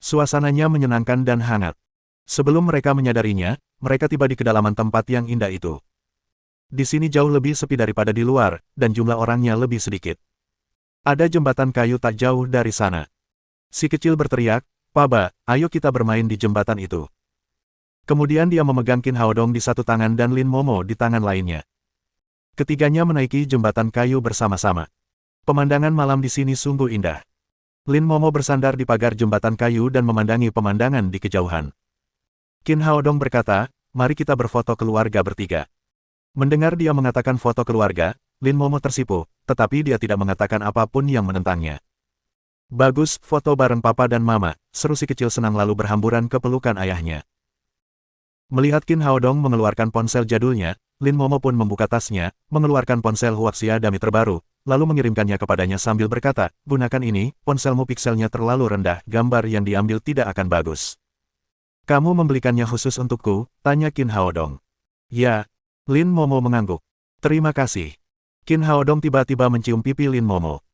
Suasananya menyenangkan dan hangat. Sebelum mereka menyadarinya, mereka tiba di kedalaman tempat yang indah itu. Di sini jauh lebih sepi daripada di luar, dan jumlah orangnya lebih sedikit. Ada jembatan kayu tak jauh dari sana. Si kecil berteriak, "Paba, ayo kita bermain di jembatan itu." Kemudian dia memegang Qin Haodong di satu tangan dan Lin Momo di tangan lainnya. Ketiganya menaiki jembatan kayu bersama-sama. Pemandangan malam di sini sungguh indah. Lin Momo bersandar di pagar jembatan kayu dan memandangi pemandangan di kejauhan. Qin Haodong berkata, "Mari kita berfoto keluarga bertiga." Mendengar dia mengatakan foto keluarga, Lin Momo tersipu, tetapi dia tidak mengatakan apapun yang menentangnya. "Bagus, foto bareng papa dan mama," seru si kecil senang lalu berhamburan ke pelukan ayahnya. Melihat Qin Haodong mengeluarkan ponsel jadulnya, Lin Momo pun membuka tasnya, mengeluarkan ponsel Huaxia Dami terbaru, lalu mengirimkannya kepadanya sambil berkata, "Gunakan ini, ponselmu pikselnya terlalu rendah, gambar yang diambil tidak akan bagus." "Kamu membelikannya khusus untukku?" tanya Qin Haodong. "Ya." Lin Momo mengangguk. "Terima kasih." Qin Haodong tiba-tiba mencium pipi Lin Momo.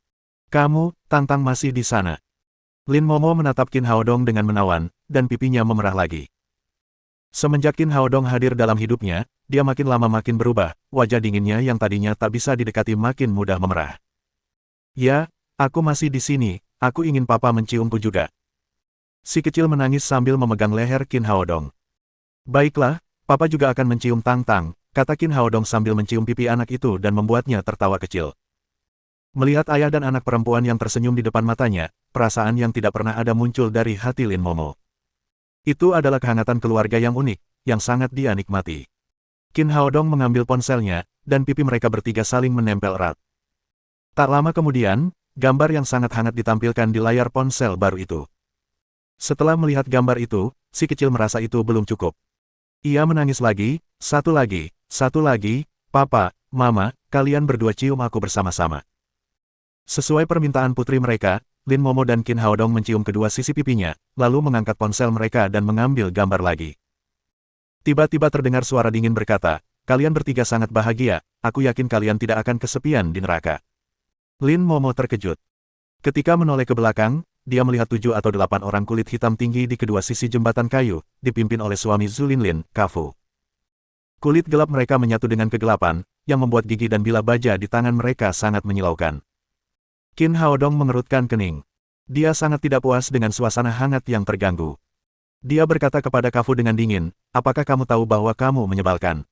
"Kamu, Tantang masih di sana." Lin Momo menatap Qin Haodong dengan menawan, dan pipinya memerah lagi. Semenjak Qin Haodong hadir dalam hidupnya, dia makin lama makin berubah, wajah dinginnya yang tadinya tak bisa didekati makin mudah memerah. "Ya, aku masih di sini, aku ingin papa menciumku juga." Si kecil menangis sambil memegang leher Qin Haodong. "Baiklah, papa juga akan mencium Tantang," kata Qin Haodong sambil mencium pipi anak itu dan membuatnya tertawa kecil. Melihat ayah dan anak perempuan yang tersenyum di depan matanya, perasaan yang tidak pernah ada muncul dari hati Lin Momo. Itu adalah kehangatan keluarga yang unik, yang sangat dia nikmati. Qin Haodong mengambil ponselnya, dan pipi mereka bertiga saling menempel erat. Tak lama kemudian, gambar yang sangat hangat ditampilkan di layar ponsel baru itu. Setelah melihat gambar itu, si kecil merasa itu belum cukup. Ia menangis lagi, satu lagi, "Papa, Mama, kalian berdua cium aku bersama-sama." Sesuai permintaan putri mereka, Lin Momo dan Qin Haodong mencium kedua sisi pipinya, lalu mengangkat ponsel mereka dan mengambil gambar lagi. Tiba-tiba terdengar suara dingin berkata, "Kalian bertiga sangat bahagia, aku yakin kalian tidak akan kesepian di neraka." Lin Momo terkejut. Ketika menoleh ke belakang, dia melihat 7 atau 8 orang kulit hitam tinggi di kedua sisi jembatan kayu, dipimpin oleh suami Zulinlin, Kafu. Kulit gelap mereka menyatu dengan kegelapan, yang membuat gigi dan bilah baja di tangan mereka sangat menyilaukan. Qin Haodong mengerutkan kening. Dia sangat tidak puas dengan suasana hangat yang terganggu. Dia berkata kepada Kafu dengan dingin, "Apakah kamu tahu bahwa kamu menyebalkan?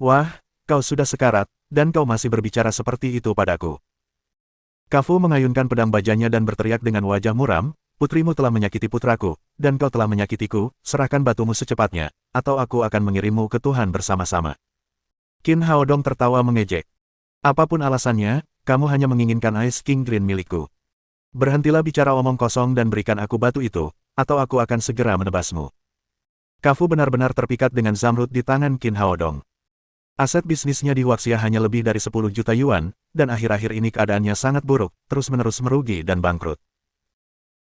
Wah, kau sudah sekarat, dan kau masih berbicara seperti itu padaku." Kafu mengayunkan pedang bajanya dan berteriak dengan wajah muram, "Putrimu telah menyakiti putraku, dan kau telah menyakitiku, serahkan batumu secepatnya, atau aku akan mengirimmu ke Tuhan bersama-sama." Qin Haodong tertawa mengejek. "Apapun alasannya, kamu hanya menginginkan Ice King Green milikku. Berhentilah bicara omong kosong dan berikan aku batu itu, atau aku akan segera menebasmu." Kafu benar-benar terpikat dengan zamrud di tangan Qin Haodong. Aset bisnisnya di Huaxia hanya lebih dari 10 juta yuan, dan akhir-akhir ini keadaannya sangat buruk, terus-menerus merugi dan bangkrut.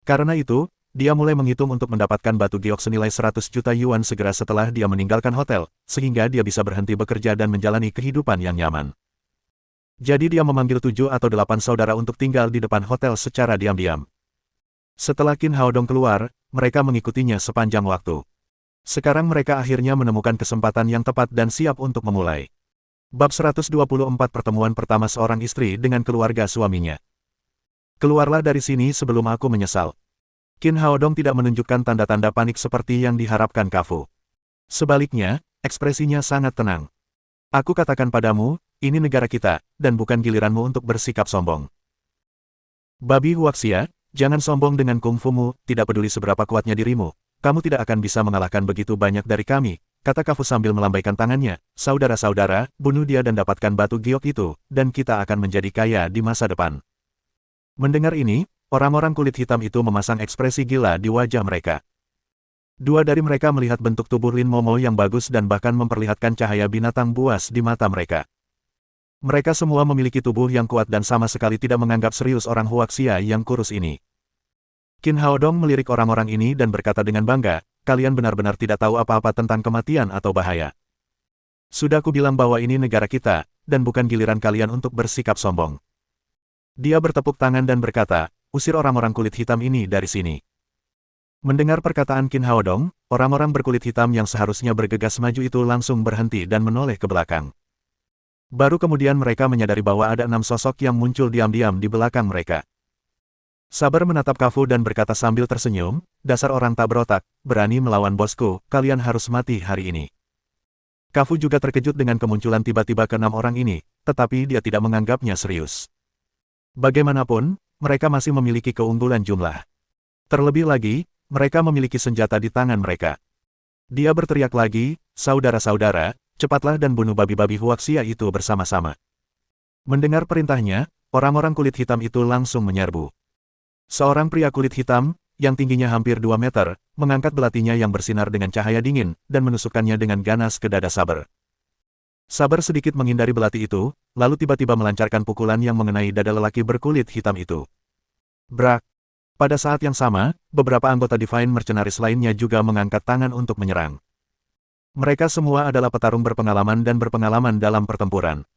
Karena itu, dia mulai menghitung untuk mendapatkan batu giok senilai 100 juta yuan segera setelah dia meninggalkan hotel, sehingga dia bisa berhenti bekerja dan menjalani kehidupan yang nyaman. Jadi dia memanggil 7 atau 8 saudara untuk tinggal di depan hotel secara diam-diam. Setelah Qin Haodong keluar, mereka mengikutinya sepanjang waktu. Sekarang mereka akhirnya menemukan kesempatan yang tepat dan siap untuk memulai. Bab 124 Pertemuan pertama seorang istri dengan keluarga suaminya. "Keluarlah dari sini sebelum aku menyesal." Qin Haodong tidak menunjukkan tanda-tanda panik seperti yang diharapkan Kafu. Sebaliknya, ekspresinya sangat tenang. "Aku katakan padamu, ini negara kita, dan bukan giliranmu untuk bersikap sombong. Babi Huaxia, jangan sombong dengan kungfumu, tidak peduli seberapa kuatnya dirimu. Kamu tidak akan bisa mengalahkan begitu banyak dari kami," kata Kafu sambil melambaikan tangannya. "Saudara-saudara, bunuh dia dan dapatkan batu giok itu, dan kita akan menjadi kaya di masa depan." Mendengar ini, orang-orang kulit hitam itu memasang ekspresi gila di wajah mereka. Dua dari mereka melihat bentuk tubuh Lin Momo yang bagus dan bahkan memperlihatkan cahaya binatang buas di mata mereka. Mereka semua memiliki tubuh yang kuat dan sama sekali tidak menganggap serius orang Huaxia yang kurus ini. Qin Haodong melirik orang-orang ini dan berkata dengan bangga, kalian benar-benar tidak tahu apa-apa tentang kematian atau bahaya. Sudah kubilang bahwa ini negara kita, dan bukan giliran kalian untuk bersikap sombong. Dia bertepuk tangan dan berkata, usir orang-orang kulit hitam ini dari sini. Mendengar perkataan Qin Haodong, orang-orang berkulit hitam yang seharusnya bergegas maju itu langsung berhenti dan menoleh ke belakang. Baru kemudian mereka menyadari bahwa ada 6 sosok yang muncul diam-diam di belakang mereka. Sabar menatap Kafu dan berkata sambil tersenyum, dasar orang tak berotak, berani melawan bosku, kalian harus mati hari ini. Kafu juga terkejut dengan kemunculan tiba-tiba ke-6 orang ini, tetapi dia tidak menganggapnya serius. Bagaimanapun, mereka masih memiliki keunggulan jumlah. Terlebih lagi, mereka memiliki senjata di tangan mereka. Dia berteriak lagi, saudara-saudara, cepatlah dan bunuh babi-babi Huaxia itu bersama-sama. Mendengar perintahnya, orang-orang kulit hitam itu langsung menyerbu. Seorang pria kulit hitam, yang tingginya hampir 2 meter, mengangkat belatinya yang bersinar dengan cahaya dingin, dan menusukkannya dengan ganas ke dada Saber. Saber sedikit menghindari belati itu, lalu tiba-tiba melancarkan pukulan yang mengenai dada lelaki berkulit hitam itu. Brak! Pada saat yang sama, beberapa anggota Divine Mercenaries lainnya juga mengangkat tangan untuk menyerang. Mereka semua adalah petarung berpengalaman dan berpengalaman dalam pertempuran.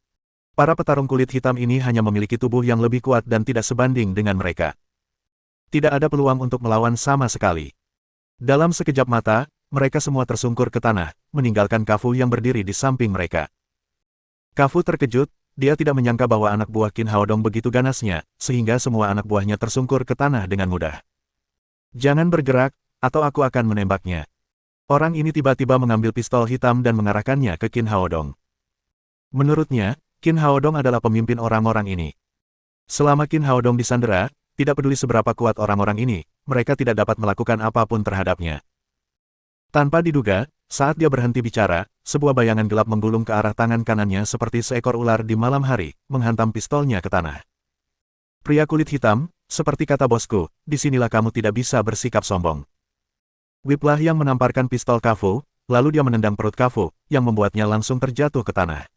Para petarung kulit hitam ini hanya memiliki tubuh yang lebih kuat dan tidak sebanding dengan mereka. Tidak ada peluang untuk melawan sama sekali. Dalam sekejap mata, mereka semua tersungkur ke tanah, meninggalkan Kafu yang berdiri di samping mereka. Kafu terkejut, dia tidak menyangka bahwa anak buah Qin Haodong begitu ganasnya, sehingga semua anak buahnya tersungkur ke tanah dengan mudah. Jangan bergerak, atau aku akan menembaknya. Orang ini tiba-tiba mengambil pistol hitam dan mengarahkannya ke Qin Haodong. Menurutnya, Qin Haodong adalah pemimpin orang-orang ini. Selama Qin Haodong disandera, tidak peduli seberapa kuat orang-orang ini, mereka tidak dapat melakukan apapun terhadapnya. Tanpa diduga, saat dia berhenti bicara, sebuah bayangan gelap menggulung ke arah tangan kanannya seperti seekor ular di malam hari, menghantam pistolnya ke tanah. Pria kulit hitam, seperti kata bosku, disinilah kamu tidak bisa bersikap sombong. Whiplah yang menamparkan pistol Kafu, lalu dia menendang perut Kafu, yang membuatnya langsung terjatuh ke tanah.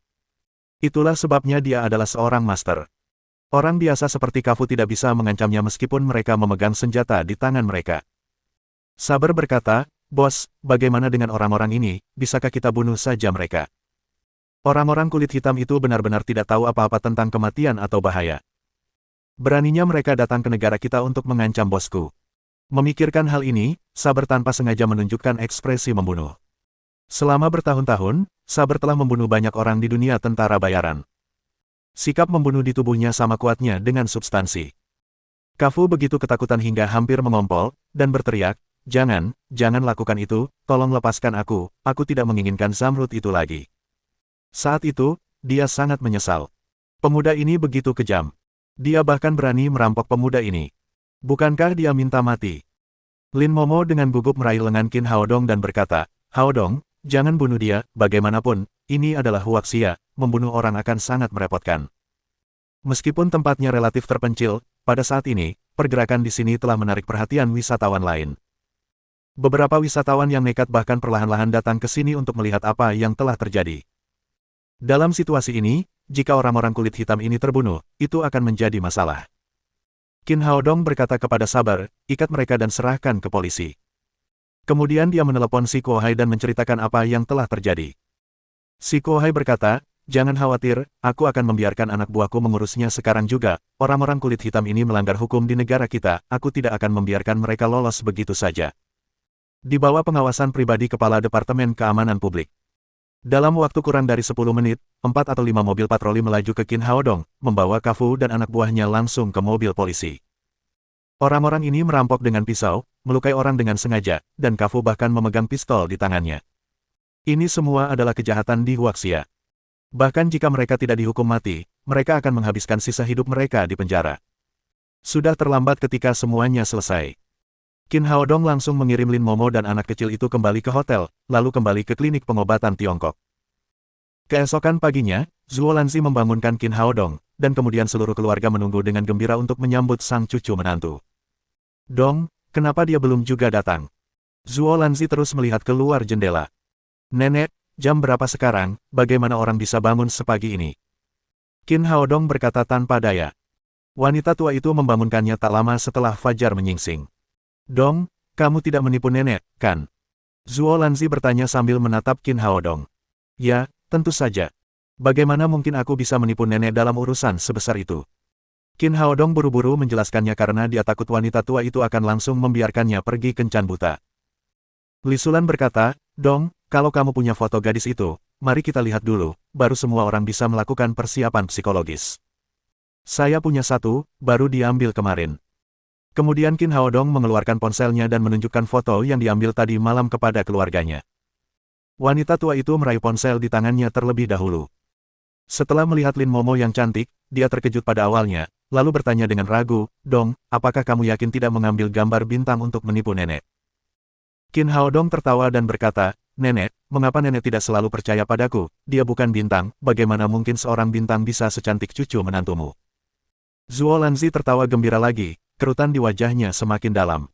Itulah sebabnya dia adalah seorang master. Orang biasa seperti Kafu tidak bisa mengancamnya meskipun mereka memegang senjata di tangan mereka. Saber berkata, bos, bagaimana dengan orang-orang ini, bisakah kita bunuh saja mereka? Orang-orang kulit hitam itu benar-benar tidak tahu apa-apa tentang kematian atau bahaya. Beraninya mereka datang ke negara kita untuk mengancam bosku. Memikirkan hal ini, Saber tanpa sengaja menunjukkan ekspresi membunuh. Selama bertahun-tahun, Saber telah membunuh banyak orang di dunia tentara bayaran. Sikap membunuh di tubuhnya sama kuatnya dengan substansi. Kafu begitu ketakutan hingga hampir mengompol, dan berteriak, jangan lakukan itu, tolong lepaskan aku tidak menginginkan Zamrud itu lagi. Saat itu, dia sangat menyesal. Pemuda ini begitu kejam. Dia bahkan berani merampok pemuda ini. Bukankah dia minta mati? Lin Momo dengan gugup meraih lengan Qin Haodong dan berkata, Haodong, jangan bunuh dia, bagaimanapun, ini adalah Huaxia, membunuh orang akan sangat merepotkan. Meskipun tempatnya relatif terpencil, pada saat ini, pergerakan di sini telah menarik perhatian wisatawan lain. Beberapa wisatawan yang nekat bahkan perlahan-lahan datang ke sini untuk melihat apa yang telah terjadi. Dalam situasi ini, jika orang-orang kulit hitam ini terbunuh, itu akan menjadi masalah. Qin Haodong berkata kepada Saber, ikat mereka dan serahkan ke polisi. Kemudian dia menelepon Si Kuohai dan menceritakan apa yang telah terjadi. Si Kuohai berkata, jangan khawatir, aku akan membiarkan anak buahku mengurusnya sekarang juga, orang-orang kulit hitam ini melanggar hukum di negara kita, aku tidak akan membiarkan mereka lolos begitu saja. Di bawah pengawasan pribadi Kepala Departemen Keamanan Publik. Dalam waktu kurang dari 10 menit, 4 atau 5 mobil patroli melaju ke Qin Haodong, membawa Kafu dan anak buahnya langsung ke mobil polisi. Orang-orang ini merampok dengan pisau, melukai orang dengan sengaja, dan Kafu bahkan memegang pistol di tangannya. Ini semua adalah kejahatan di Huaxia. Bahkan jika mereka tidak dihukum mati, mereka akan menghabiskan sisa hidup mereka di penjara. Sudah terlambat ketika semuanya selesai. Qin Haodong langsung mengirim Lin Momo dan anak kecil itu kembali ke hotel, lalu kembali ke klinik pengobatan Tiongkok. Keesokan paginya, Zhuo Lanzi membangunkan Qin Haodong, dan kemudian seluruh keluarga menunggu dengan gembira untuk menyambut sang cucu menantu. Dong, kenapa dia belum juga datang? Zhuo Lanzi terus melihat keluar jendela. Nenek, jam berapa sekarang, bagaimana orang bisa bangun sepagi ini? Qin Haodong berkata tanpa daya. Wanita tua itu membangunkannya tak lama setelah fajar menyingsing. Dong, kamu tidak menipu nenek, kan? Zuo Lanzi bertanya sambil menatap Qin Haodong. Ya, tentu saja. Bagaimana mungkin aku bisa menipu nenek dalam urusan sebesar itu? Qin Haodong buru-buru menjelaskannya karena dia takut wanita tua itu akan langsung membiarkannya pergi kencan buta. Li Sulan berkata, Dong, kalau kamu punya foto gadis itu, mari kita lihat dulu, baru semua orang bisa melakukan persiapan psikologis. Saya punya satu, baru diambil kemarin. Kemudian Qin Haodong mengeluarkan ponselnya dan menunjukkan foto yang diambil tadi malam kepada keluarganya. Wanita tua itu meraih ponsel di tangannya terlebih dahulu. Setelah melihat Lin Momo yang cantik, dia terkejut pada awalnya, lalu bertanya dengan ragu, Dong, apakah kamu yakin tidak mengambil gambar bintang untuk menipu nenek? Qin Haodong tertawa dan berkata, Nenek, mengapa nenek tidak selalu percaya padaku? Dia bukan bintang, bagaimana mungkin seorang bintang bisa secantik cucu menantumu? Zuo Lanzi tertawa gembira lagi, kerutan di wajahnya semakin dalam.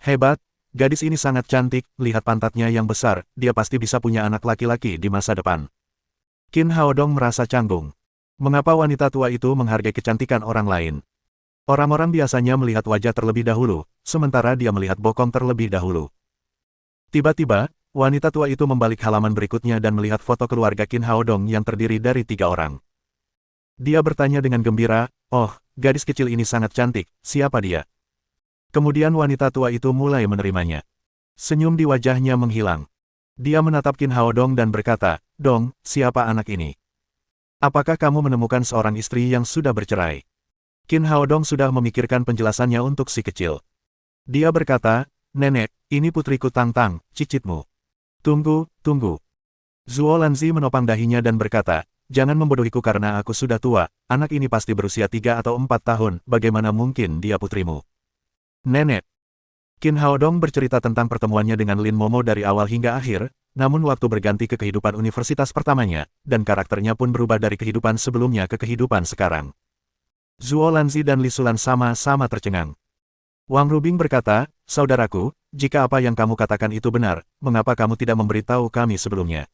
Hebat, gadis ini sangat cantik, lihat pantatnya yang besar, dia pasti bisa punya anak laki-laki di masa depan. Qin Haodong merasa canggung. Mengapa wanita tua itu menghargai kecantikan orang lain? Orang-orang biasanya melihat wajah terlebih dahulu, sementara dia melihat bokong terlebih dahulu. Tiba-tiba, wanita tua itu membalik halaman berikutnya dan melihat foto keluarga Qin Haodong yang terdiri dari 3 orang. Dia bertanya dengan gembira, oh, gadis kecil ini sangat cantik, siapa dia? Kemudian wanita tua itu mulai menerimanya. Senyum di wajahnya menghilang. Dia menatap Qin Haodong dan berkata, Dong, siapa anak ini? Apakah kamu menemukan seorang istri yang sudah bercerai? Qin Haodong sudah memikirkan penjelasannya untuk si kecil. Dia berkata, Nenek, ini putriku Tang Tang, cicitmu. Tunggu, tunggu. Zuo Lanzi menopang dahinya dan berkata, jangan membodohiku karena aku sudah tua, anak ini pasti berusia 3 atau 4 tahun, bagaimana mungkin dia putrimu? Nenek. Qin Haodong bercerita tentang pertemuannya dengan Lin Momo dari awal hingga akhir, namun waktu berganti ke kehidupan universitas pertamanya, dan karakternya pun berubah dari kehidupan sebelumnya ke kehidupan sekarang. Zuo Lanzi dan Li Sulan sama-sama tercengang. Wang Rubing berkata, saudaraku, jika apa yang kamu katakan itu benar, mengapa kamu tidak memberitahu kami sebelumnya?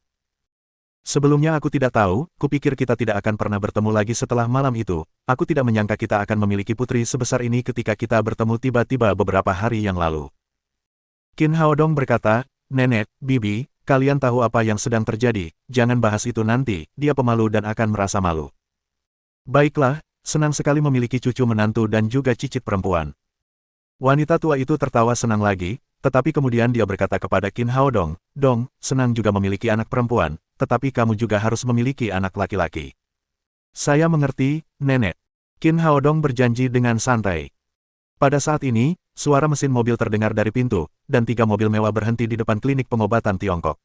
Sebelumnya aku tidak tahu, kupikir kita tidak akan pernah bertemu lagi setelah malam itu, aku tidak menyangka kita akan memiliki putri sebesar ini ketika kita bertemu tiba-tiba beberapa hari yang lalu. Qin Haodong berkata, Nenek, Bibi, kalian tahu apa yang sedang terjadi, jangan bahas itu nanti, dia pemalu dan akan merasa malu. Baiklah, senang sekali memiliki cucu menantu dan juga cicit perempuan. Wanita tua itu tertawa senang lagi, tetapi kemudian dia berkata kepada Qin Haodong, Dong, senang juga memiliki anak perempuan, tetapi kamu juga harus memiliki anak laki-laki. Saya mengerti, Nenek. Qin Haodong berjanji dengan santai. Pada saat ini, suara mesin mobil terdengar dari pintu, dan 3 mobil mewah berhenti di depan klinik pengobatan Tiongkok.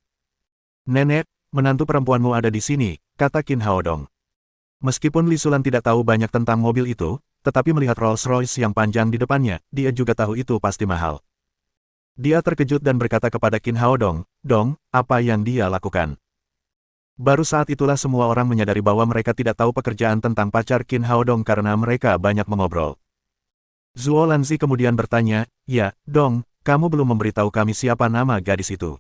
Nenek, menantu perempuanmu ada di sini, kata Qin Haodong. Meskipun Li Sulan tidak tahu banyak tentang mobil itu, tetapi melihat Rolls-Royce yang panjang di depannya, dia juga tahu itu pasti mahal. Dia terkejut dan berkata kepada Qin Haodong, Dong, apa yang dia lakukan? Baru saat itulah semua orang menyadari bahwa mereka tidak tahu pekerjaan tentang pacar Qin Haodong karena mereka banyak mengobrol. Zuo Lanzi kemudian bertanya, ya, Dong, kamu belum memberitahu kami siapa nama gadis itu.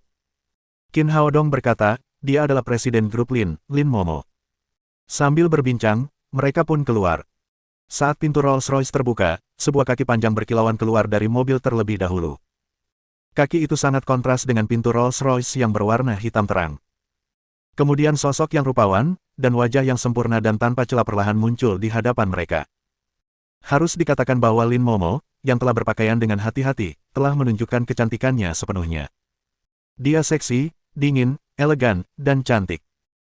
Qin Haodong berkata, dia adalah presiden grup Lin Momo. Sambil berbincang, mereka pun keluar. Saat pintu Rolls-Royce terbuka, sebuah kaki panjang berkilauan keluar dari mobil terlebih dahulu. Kaki itu sangat kontras dengan pintu Rolls-Royce yang berwarna hitam terang. Kemudian sosok yang rupawan, dan wajah yang sempurna dan tanpa celah perlahan muncul di hadapan mereka. Harus dikatakan bahwa Lin Momo, yang telah berpakaian dengan hati-hati, telah menunjukkan kecantikannya sepenuhnya. Dia seksi, dingin, elegan, dan cantik.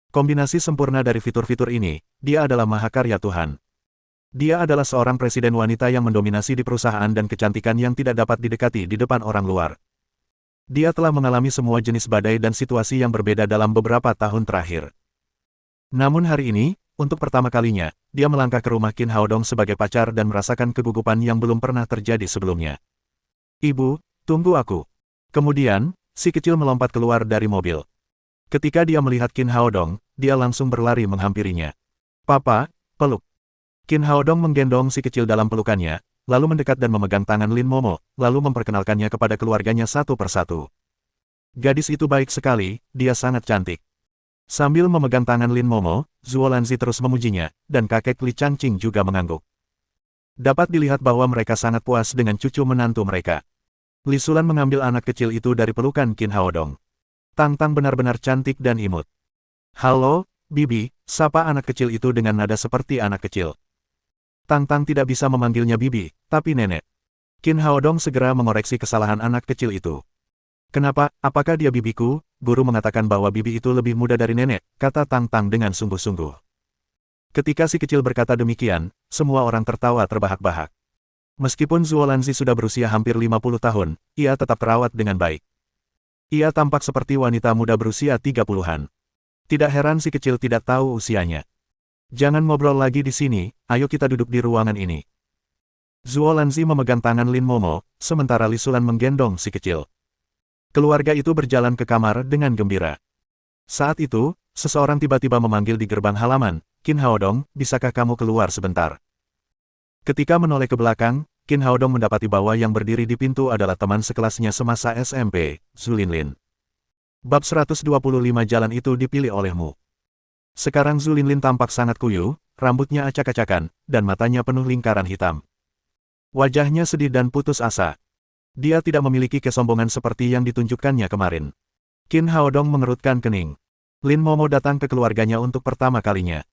Kombinasi sempurna dari fitur-fitur ini, dia adalah mahakarya Tuhan. Dia adalah seorang presiden wanita yang mendominasi di perusahaan dan kecantikan yang tidak dapat didekati di depan orang luar. Dia telah mengalami semua jenis badai dan situasi yang berbeda dalam beberapa tahun terakhir. Namun hari ini, untuk pertama kalinya, dia melangkah ke rumah Qin Haodong sebagai pacar dan merasakan kegugupan yang belum pernah terjadi sebelumnya. Ibu, tunggu aku. Kemudian, si kecil melompat keluar dari mobil. Ketika dia melihat Qin Haodong, dia langsung berlari menghampirinya. Papa, peluk. Qin Haodong menggendong si kecil dalam pelukannya, lalu mendekat dan memegang tangan Lin Momo, lalu memperkenalkannya kepada keluarganya satu persatu. Gadis itu baik sekali, dia sangat cantik. Sambil memegang tangan Lin Momo, Zuo Lanzi terus memujinya, dan kakek Li Changqing juga mengangguk. Dapat dilihat bahwa mereka sangat puas dengan cucu menantu mereka. Li Sulan mengambil anak kecil itu dari pelukan Qin Haodong. Tang Tang benar-benar cantik dan imut. Halo, Bibi, sapa anak kecil itu dengan nada seperti anak kecil. Tang Tang tidak bisa memanggilnya Bibi, tapi nenek. Qin Haodong segera mengoreksi kesalahan anak kecil itu. Kenapa, apakah dia bibiku? Guru mengatakan bahwa bibi itu lebih muda dari nenek, kata Tang Tang dengan sungguh-sungguh. Ketika si kecil berkata demikian, semua orang tertawa terbahak-bahak. Meskipun Zuo Lanzi sudah berusia hampir 50 tahun, ia tetap terawat dengan baik. Ia tampak seperti wanita muda berusia 30-an. Tidak heran si kecil tidak tahu usianya. Jangan ngobrol lagi di sini, ayo kita duduk di ruangan ini. Zuo Lanzi memegang tangan Lin Momo, sementara Li Sulan menggendong si kecil. Keluarga itu berjalan ke kamar dengan gembira. Saat itu, seseorang tiba-tiba memanggil di gerbang halaman, Qin Haodong, bisakah kamu keluar sebentar? Ketika menoleh ke belakang, Qin Haodong mendapati bahwa yang berdiri di pintu adalah teman sekelasnya semasa SMP, Zhu Linlin. Bab 125 jalan itu dipilih olehmu. Sekarang Zhu Linlin tampak sangat kuyuh, rambutnya acak-acakan, dan matanya penuh lingkaran hitam. Wajahnya sedih dan putus asa. Dia tidak memiliki kesombongan seperti yang ditunjukkannya kemarin. Qin Haodong mengerutkan kening. Lin Momo datang ke keluarganya untuk pertama kalinya.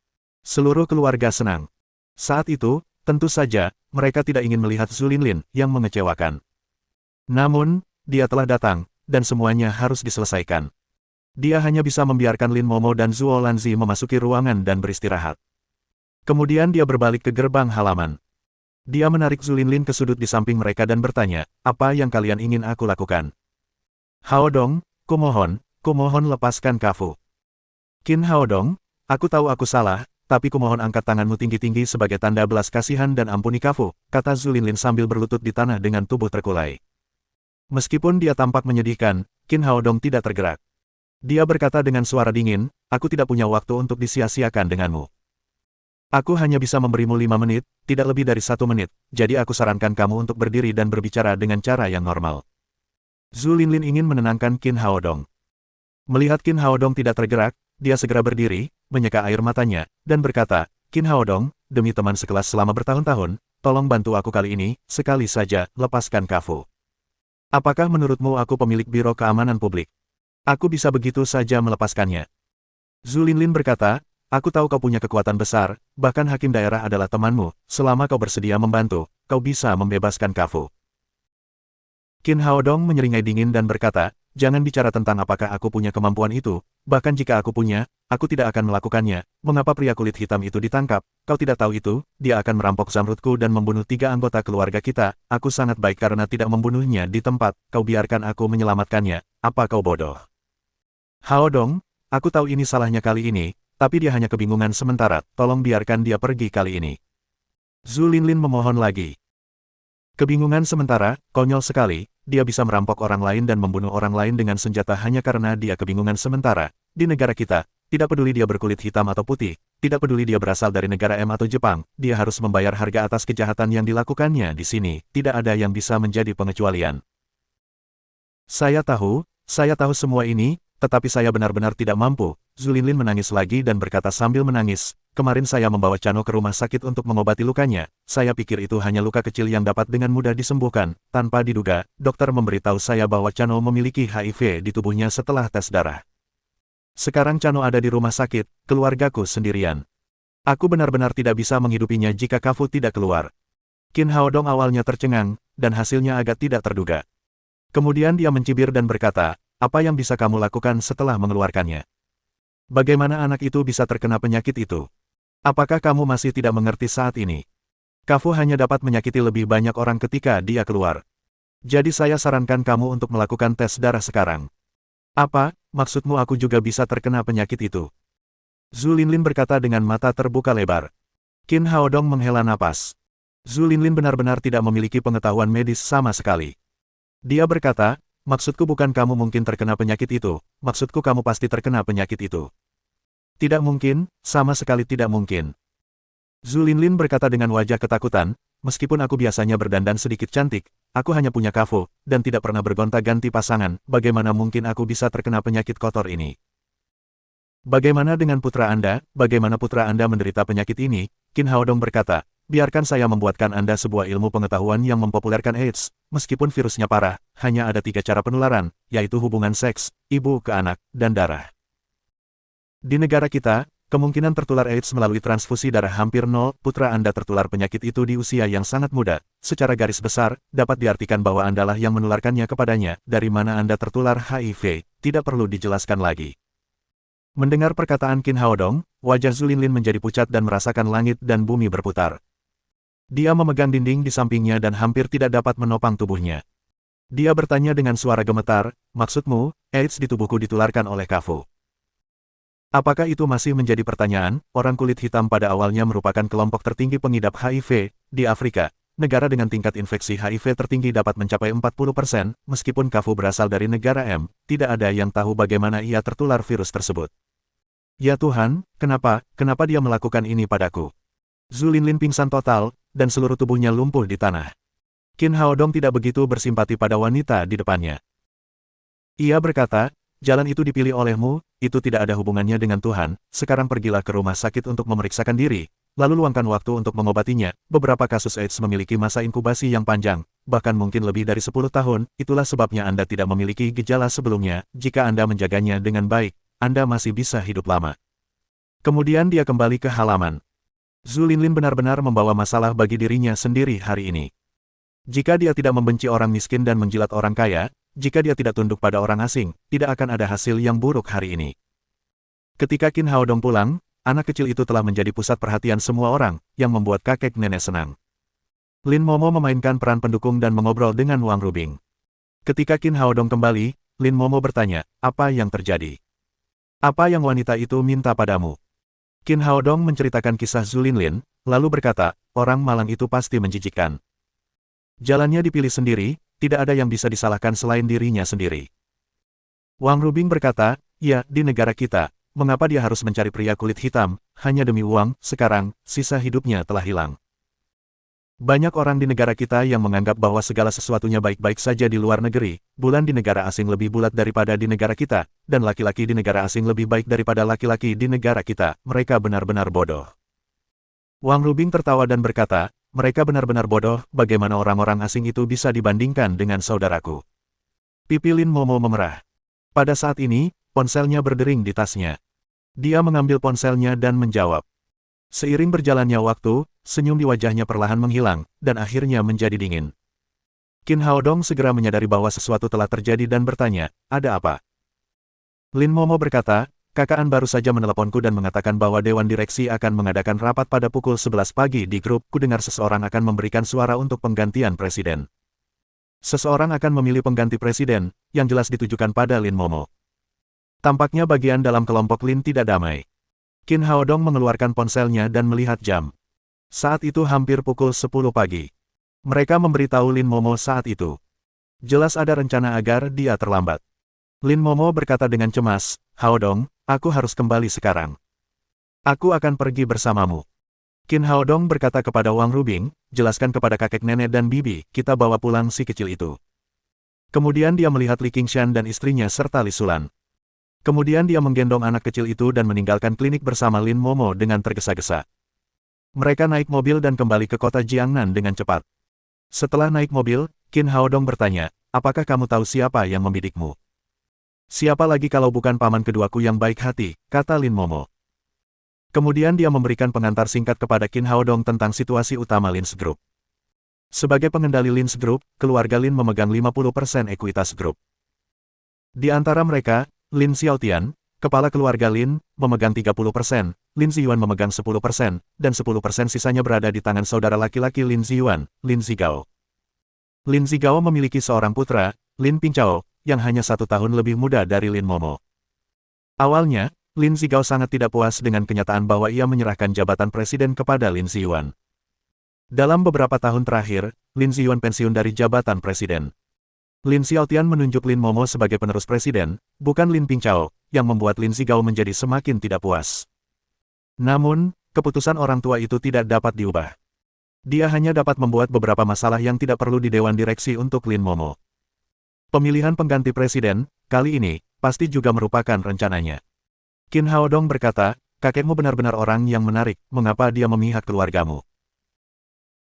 Seluruh keluarga senang. Saat itu, tentu saja, mereka tidak ingin melihat Zhu Linlin yang mengecewakan. Namun, dia telah datang, dan semuanya harus diselesaikan. Dia hanya bisa membiarkan Lin Momo dan Zuo Lanzi memasuki ruangan dan beristirahat. Kemudian dia berbalik ke gerbang halaman. Dia menarik Zhu Linlin ke sudut di samping mereka dan bertanya, apa yang kalian ingin aku lakukan? Haodong, kumohon lepaskan Kafu. Qin Haodong, aku tahu aku salah, tapi kumohon angkat tanganmu tinggi-tinggi sebagai tanda belas kasihan dan ampuni Kafu, kata Zhu Linlin sambil berlutut di tanah dengan tubuh terkulai. Meskipun dia tampak menyedihkan, Qin Haodong tidak tergerak. Dia berkata dengan suara dingin, aku tidak punya waktu untuk disia-siakan denganmu. Aku hanya bisa memberimu 5 menit, tidak lebih dari 1 menit, jadi aku sarankan kamu untuk berdiri dan berbicara dengan cara yang normal. Zhu Linlin ingin menenangkan Qin Haodong. Melihat Qin Haodong tidak tergerak, dia segera berdiri, menyeka air matanya, dan berkata, Qin Haodong, demi teman sekelas selama bertahun-tahun, tolong bantu aku kali ini, sekali saja, lepaskan Kafu. Apakah menurutmu aku pemilik Biro Keamanan Publik? Aku bisa begitu saja melepaskannya. Zhu Linlin berkata, aku tahu kau punya kekuatan besar, bahkan hakim daerah adalah temanmu, selama kau bersedia membantu, kau bisa membebaskan Kafu. Qin Haodong menyeringai dingin dan berkata, jangan bicara tentang apakah aku punya kemampuan itu, bahkan jika aku punya, aku tidak akan melakukannya, mengapa pria kulit hitam itu ditangkap, kau tidak tahu itu, dia akan merampok zamrudku dan membunuh 3 anggota keluarga kita, aku sangat baik karena tidak membunuhnya di tempat, kau biarkan aku menyelamatkannya, apa kau bodoh? Haodong, aku tahu ini salahnya kali ini, tapi dia hanya kebingungan sementara, tolong biarkan dia pergi kali ini. Zhu Linlin memohon lagi. Kebingungan sementara, konyol sekali, dia bisa merampok orang lain dan membunuh orang lain dengan senjata hanya karena dia kebingungan sementara. Di negara kita, tidak peduli dia berkulit hitam atau putih, tidak peduli dia berasal dari negara M atau Jepang, dia harus membayar harga atas kejahatan yang dilakukannya di sini, tidak ada yang bisa menjadi pengecualian. Saya tahu semua ini, tetapi saya benar-benar tidak mampu. Zhu Linlin menangis lagi dan berkata sambil menangis, kemarin saya membawa Chano ke rumah sakit untuk mengobati lukanya, saya pikir itu hanya luka kecil yang dapat dengan mudah disembuhkan, tanpa diduga, dokter memberitahu saya bahwa Chano memiliki HIV di tubuhnya setelah tes darah. Sekarang Chano ada di rumah sakit, keluargaku sendirian. Aku benar-benar tidak bisa menghidupinya jika Kafu tidak keluar. Qin Haodong awalnya tercengang, dan hasilnya agak tidak terduga. Kemudian dia mencibir dan berkata, apa yang bisa kamu lakukan setelah mengeluarkannya? Bagaimana anak itu bisa terkena penyakit itu? Apakah kamu masih tidak mengerti saat ini? Kafu hanya dapat menyakiti lebih banyak orang ketika dia keluar. Jadi saya sarankan kamu untuk melakukan tes darah sekarang. Apa, maksudmu aku juga bisa terkena penyakit itu? Zhu Linlin berkata dengan mata terbuka lebar. Qin Haodong menghela napas. Zhu Linlin benar-benar tidak memiliki pengetahuan medis sama sekali. Dia berkata, maksudku bukan kamu mungkin terkena penyakit itu, maksudku kamu pasti terkena penyakit itu. Tidak mungkin, sama sekali tidak mungkin. Zhu Linlin berkata dengan wajah ketakutan, meskipun aku biasanya berdandan sedikit cantik, aku hanya punya Kafu, dan tidak pernah bergonta-ganti pasangan, bagaimana mungkin aku bisa terkena penyakit kotor ini? Bagaimana dengan putra Anda, bagaimana putra Anda menderita penyakit ini? Qin Haodong berkata, biarkan saya membuatkan Anda sebuah ilmu pengetahuan yang mempopulerkan AIDS. Meskipun virusnya parah, hanya ada 3 cara penularan, yaitu hubungan seks, ibu ke anak, dan darah. Di negara kita, kemungkinan tertular AIDS melalui transfusi darah hampir nol. Putra Anda tertular penyakit itu di usia yang sangat muda. Secara garis besar, dapat diartikan bahwa Andalah yang menularkannya kepadanya. Dari mana Anda tertular HIV, tidak perlu dijelaskan lagi. Mendengar perkataan Qin Haodong, wajah Zhu Linlin menjadi pucat dan merasakan langit dan bumi berputar. Dia memegang dinding di sampingnya dan hampir tidak dapat menopang tubuhnya. Dia bertanya dengan suara gemetar, maksudmu, AIDS di tubuhku ditularkan oleh Kafu? Apakah itu masih menjadi pertanyaan? Orang kulit hitam pada awalnya merupakan kelompok tertinggi pengidap HIV di Afrika. Negara dengan tingkat infeksi HIV tertinggi dapat mencapai 40%, meskipun Kafu berasal dari negara M, tidak ada yang tahu bagaimana ia tertular virus tersebut. Ya Tuhan, kenapa dia melakukan ini padaku? Zhu Linlin pingsan total, dan seluruh tubuhnya lumpuh di tanah. Qin Haodong tidak begitu bersimpati pada wanita di depannya. Ia berkata, jalan itu dipilih olehmu, itu tidak ada hubungannya dengan Tuhan, sekarang pergilah ke rumah sakit untuk memeriksakan diri, lalu luangkan waktu untuk mengobatinya. Beberapa kasus AIDS memiliki masa inkubasi yang panjang, bahkan mungkin lebih dari 10 tahun, itulah sebabnya Anda tidak memiliki gejala sebelumnya. Jika Anda menjaganya dengan baik, Anda masih bisa hidup lama. Kemudian dia kembali ke halaman. Zhu Linlin benar-benar membawa masalah bagi dirinya sendiri hari ini. Jika dia tidak membenci orang miskin dan menjilat orang kaya, jika dia tidak tunduk pada orang asing, tidak akan ada hasil yang buruk hari ini. Ketika Qin Haodong pulang, anak kecil itu telah menjadi pusat perhatian semua orang, yang membuat kakek nenek senang. Lin Momo memainkan peran pendukung dan mengobrol dengan Wang Rubing. Ketika Qin Haodong kembali, Lin Momo bertanya, apa yang terjadi? Apa yang wanita itu minta padamu? Qin Haodong menceritakan kisah Zhu Linlin, lalu berkata, orang malang itu pasti menjijikkan. Jalannya dipilih sendiri, tidak ada yang bisa disalahkan selain dirinya sendiri. Wang Rubing berkata, ya, di negara kita, mengapa dia harus mencari pria kulit hitam, hanya demi uang? Sekarang, sisa hidupnya telah hilang. Banyak orang di negara kita yang menganggap bahwa segala sesuatunya baik-baik saja di luar negeri, bulan di negara asing lebih bulat daripada di negara kita, dan laki-laki di negara asing lebih baik daripada laki-laki di negara kita. Mereka benar-benar bodoh. Wang Rubing tertawa dan berkata, mereka benar-benar bodoh, bagaimana orang-orang asing itu bisa dibandingkan dengan saudaraku? Pipi Lin Momo memerah. Pada saat ini, ponselnya berdering di tasnya. Dia mengambil ponselnya dan menjawab. Seiring berjalannya waktu, senyum di wajahnya perlahan menghilang, dan akhirnya menjadi dingin. Qin Haodong segera menyadari bahwa sesuatu telah terjadi dan bertanya, ada apa? Lin Momo berkata, Kakak An baru saja meneleponku dan mengatakan bahwa Dewan Direksi akan mengadakan rapat pada pukul 11 pagi di grup. Kudengar seseorang akan memberikan suara untuk penggantian presiden. Seseorang akan memilih pengganti presiden, yang jelas ditujukan pada Lin Momo. Tampaknya bagian dalam kelompok Lin tidak damai. Qin Haodong mengeluarkan ponselnya dan melihat jam. Saat itu hampir pukul 10 pagi. Mereka memberitahu Lin Momo saat itu. Jelas ada rencana agar dia terlambat. Lin Momo berkata dengan cemas, Haodong, aku harus kembali sekarang. Aku akan pergi bersamamu. Qin Haodong berkata kepada Wang Rubing, jelaskan kepada kakek nenek dan bibi, kita bawa pulang si kecil itu. Kemudian dia melihat Li Qingshan dan istrinya serta Li Sulan. Kemudian dia menggendong anak kecil itu dan meninggalkan klinik bersama Lin Momo dengan tergesa-gesa. Mereka naik mobil dan kembali ke kota Jiangnan dengan cepat. Setelah naik mobil, Qin Haodong bertanya, apakah kamu tahu siapa yang membidikmu? Siapa lagi kalau bukan paman keduaku yang baik hati, kata Lin Momo. Kemudian dia memberikan pengantar singkat kepada Qin Haodong tentang situasi utama Lin's Group. Sebagai pengendali Lin's Group, keluarga Lin memegang 50% ekuitas grup. Di antara mereka, Lin Xiaotian, kepala keluarga Lin, memegang 30%, Lin Ziyuan memegang 10%, dan 10% sisanya berada di tangan saudara laki-laki Lin Ziyuan, Lin Zigao. Lin Zigao memiliki seorang putra, Lin Pingchao, yang hanya 1 tahun lebih muda dari Lin Momo. Awalnya, Lin Zigao sangat tidak puas dengan kenyataan bahwa ia menyerahkan jabatan presiden kepada Lin Ziyuan. Dalam beberapa tahun terakhir, Lin Ziyuan pensiun dari jabatan presiden. Lin Xiaotian menunjuk Lin Momo sebagai penerus presiden, bukan Lin Pingchao, yang membuat Lin Zigao menjadi semakin tidak puas. Namun, keputusan orang tua itu tidak dapat diubah. Dia hanya dapat membuat beberapa masalah yang tidak perlu di Dewan Direksi untuk Lin Momo. Pemilihan pengganti presiden, kali ini, pasti juga merupakan rencananya. Qin Haodong berkata, kakekmu benar-benar orang yang menarik, mengapa dia memihak keluargamu?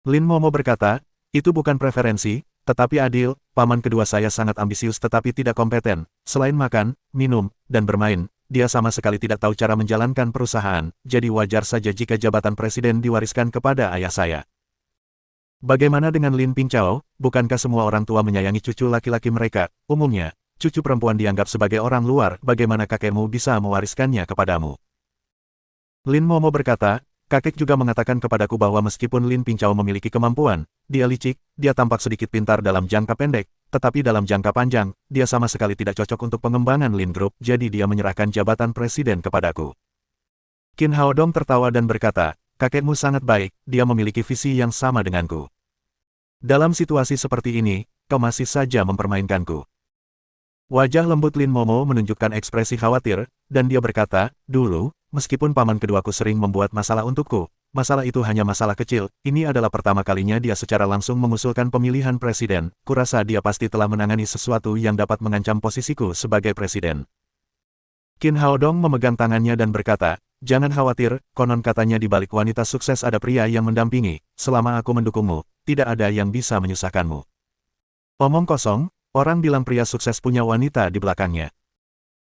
Lin Momo berkata, itu bukan preferensi, tetapi adil, paman kedua saya sangat ambisius tetapi tidak kompeten, selain makan, minum, dan bermain, dia sama sekali tidak tahu cara menjalankan perusahaan, jadi wajar saja jika jabatan presiden diwariskan kepada ayah saya. Bagaimana dengan Lin Pingchao, bukankah semua orang tua menyayangi cucu laki-laki mereka, umumnya, cucu perempuan dianggap sebagai orang luar, bagaimana kakekmu bisa mewariskannya kepadamu? Lin Momo berkata, kakek juga mengatakan kepadaku bahwa meskipun Lin Pingchao memiliki kemampuan, dia licik, dia tampak sedikit pintar dalam jangka pendek, tetapi dalam jangka panjang, dia sama sekali tidak cocok untuk pengembangan Lin Group, jadi dia menyerahkan jabatan presiden kepadaku. Qin Haodong tertawa dan berkata, kakekmu sangat baik, dia memiliki visi yang sama denganku. Dalam situasi seperti ini, kau masih saja mempermainkanku. Wajah lembut Lin Momo menunjukkan ekspresi khawatir, dan dia berkata, dulu, meskipun paman keduaku sering membuat masalah untukku, masalah itu hanya masalah kecil, ini adalah pertama kalinya dia secara langsung mengusulkan pemilihan presiden, kurasa dia pasti telah menangani sesuatu yang dapat mengancam posisiku sebagai presiden. Qin Haodong memegang tangannya dan berkata, jangan khawatir, konon katanya di balik wanita sukses ada pria yang mendampingi, selama aku mendukungmu, tidak ada yang bisa menyusahkanmu. Omong kosong, orang bilang pria sukses punya wanita di belakangnya.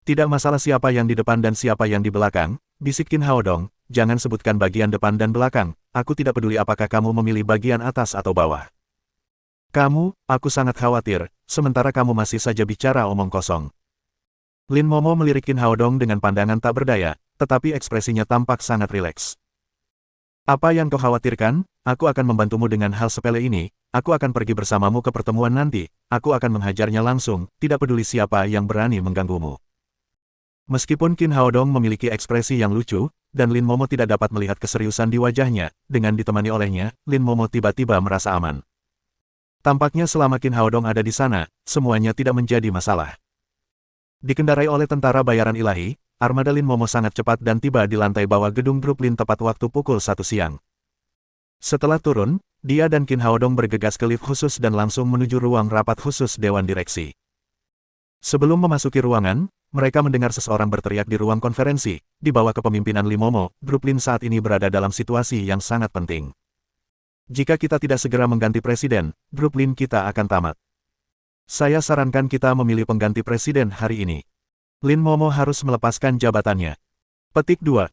Tidak masalah siapa yang di depan dan siapa yang di belakang, bisik Qin Haodong, jangan sebutkan bagian depan dan belakang, aku tidak peduli apakah kamu memilih bagian atas atau bawah. Aku sangat khawatir, sementara kamu masih saja bicara omong kosong. Lin Momo melirik Qin Haodong dengan pandangan tak berdaya, tetapi ekspresinya tampak sangat rileks. Apa yang kau khawatirkan? Aku akan membantumu dengan hal sepele ini, aku akan pergi bersamamu ke pertemuan nanti, aku akan menghajarnya langsung, tidak peduli siapa yang berani mengganggumu. Meskipun Qin Haodong memiliki ekspresi yang lucu, dan Lin Momo tidak dapat melihat keseriusan di wajahnya, dengan ditemani olehnya, Lin Momo tiba-tiba merasa aman. Tampaknya selama Qin Haodong ada di sana, semuanya tidak menjadi masalah. Dikendarai oleh tentara bayaran ilahi, armada Lin Momo sangat cepat dan tiba di lantai bawah gedung grup Lin tepat waktu pukul 1 siang. Setelah turun, dia dan Qin Haodong bergegas ke lift khusus dan langsung menuju ruang rapat khusus Dewan Direksi. Sebelum memasuki ruangan, mereka mendengar seseorang berteriak di ruang konferensi, di bawah kepemimpinan Lin Momo, grup Lin saat ini berada dalam situasi yang sangat penting. Jika kita tidak segera mengganti presiden, grup Lin kita akan tamat. Saya sarankan kita memilih pengganti presiden hari ini. Lin Momo harus melepaskan jabatannya. Petik 2.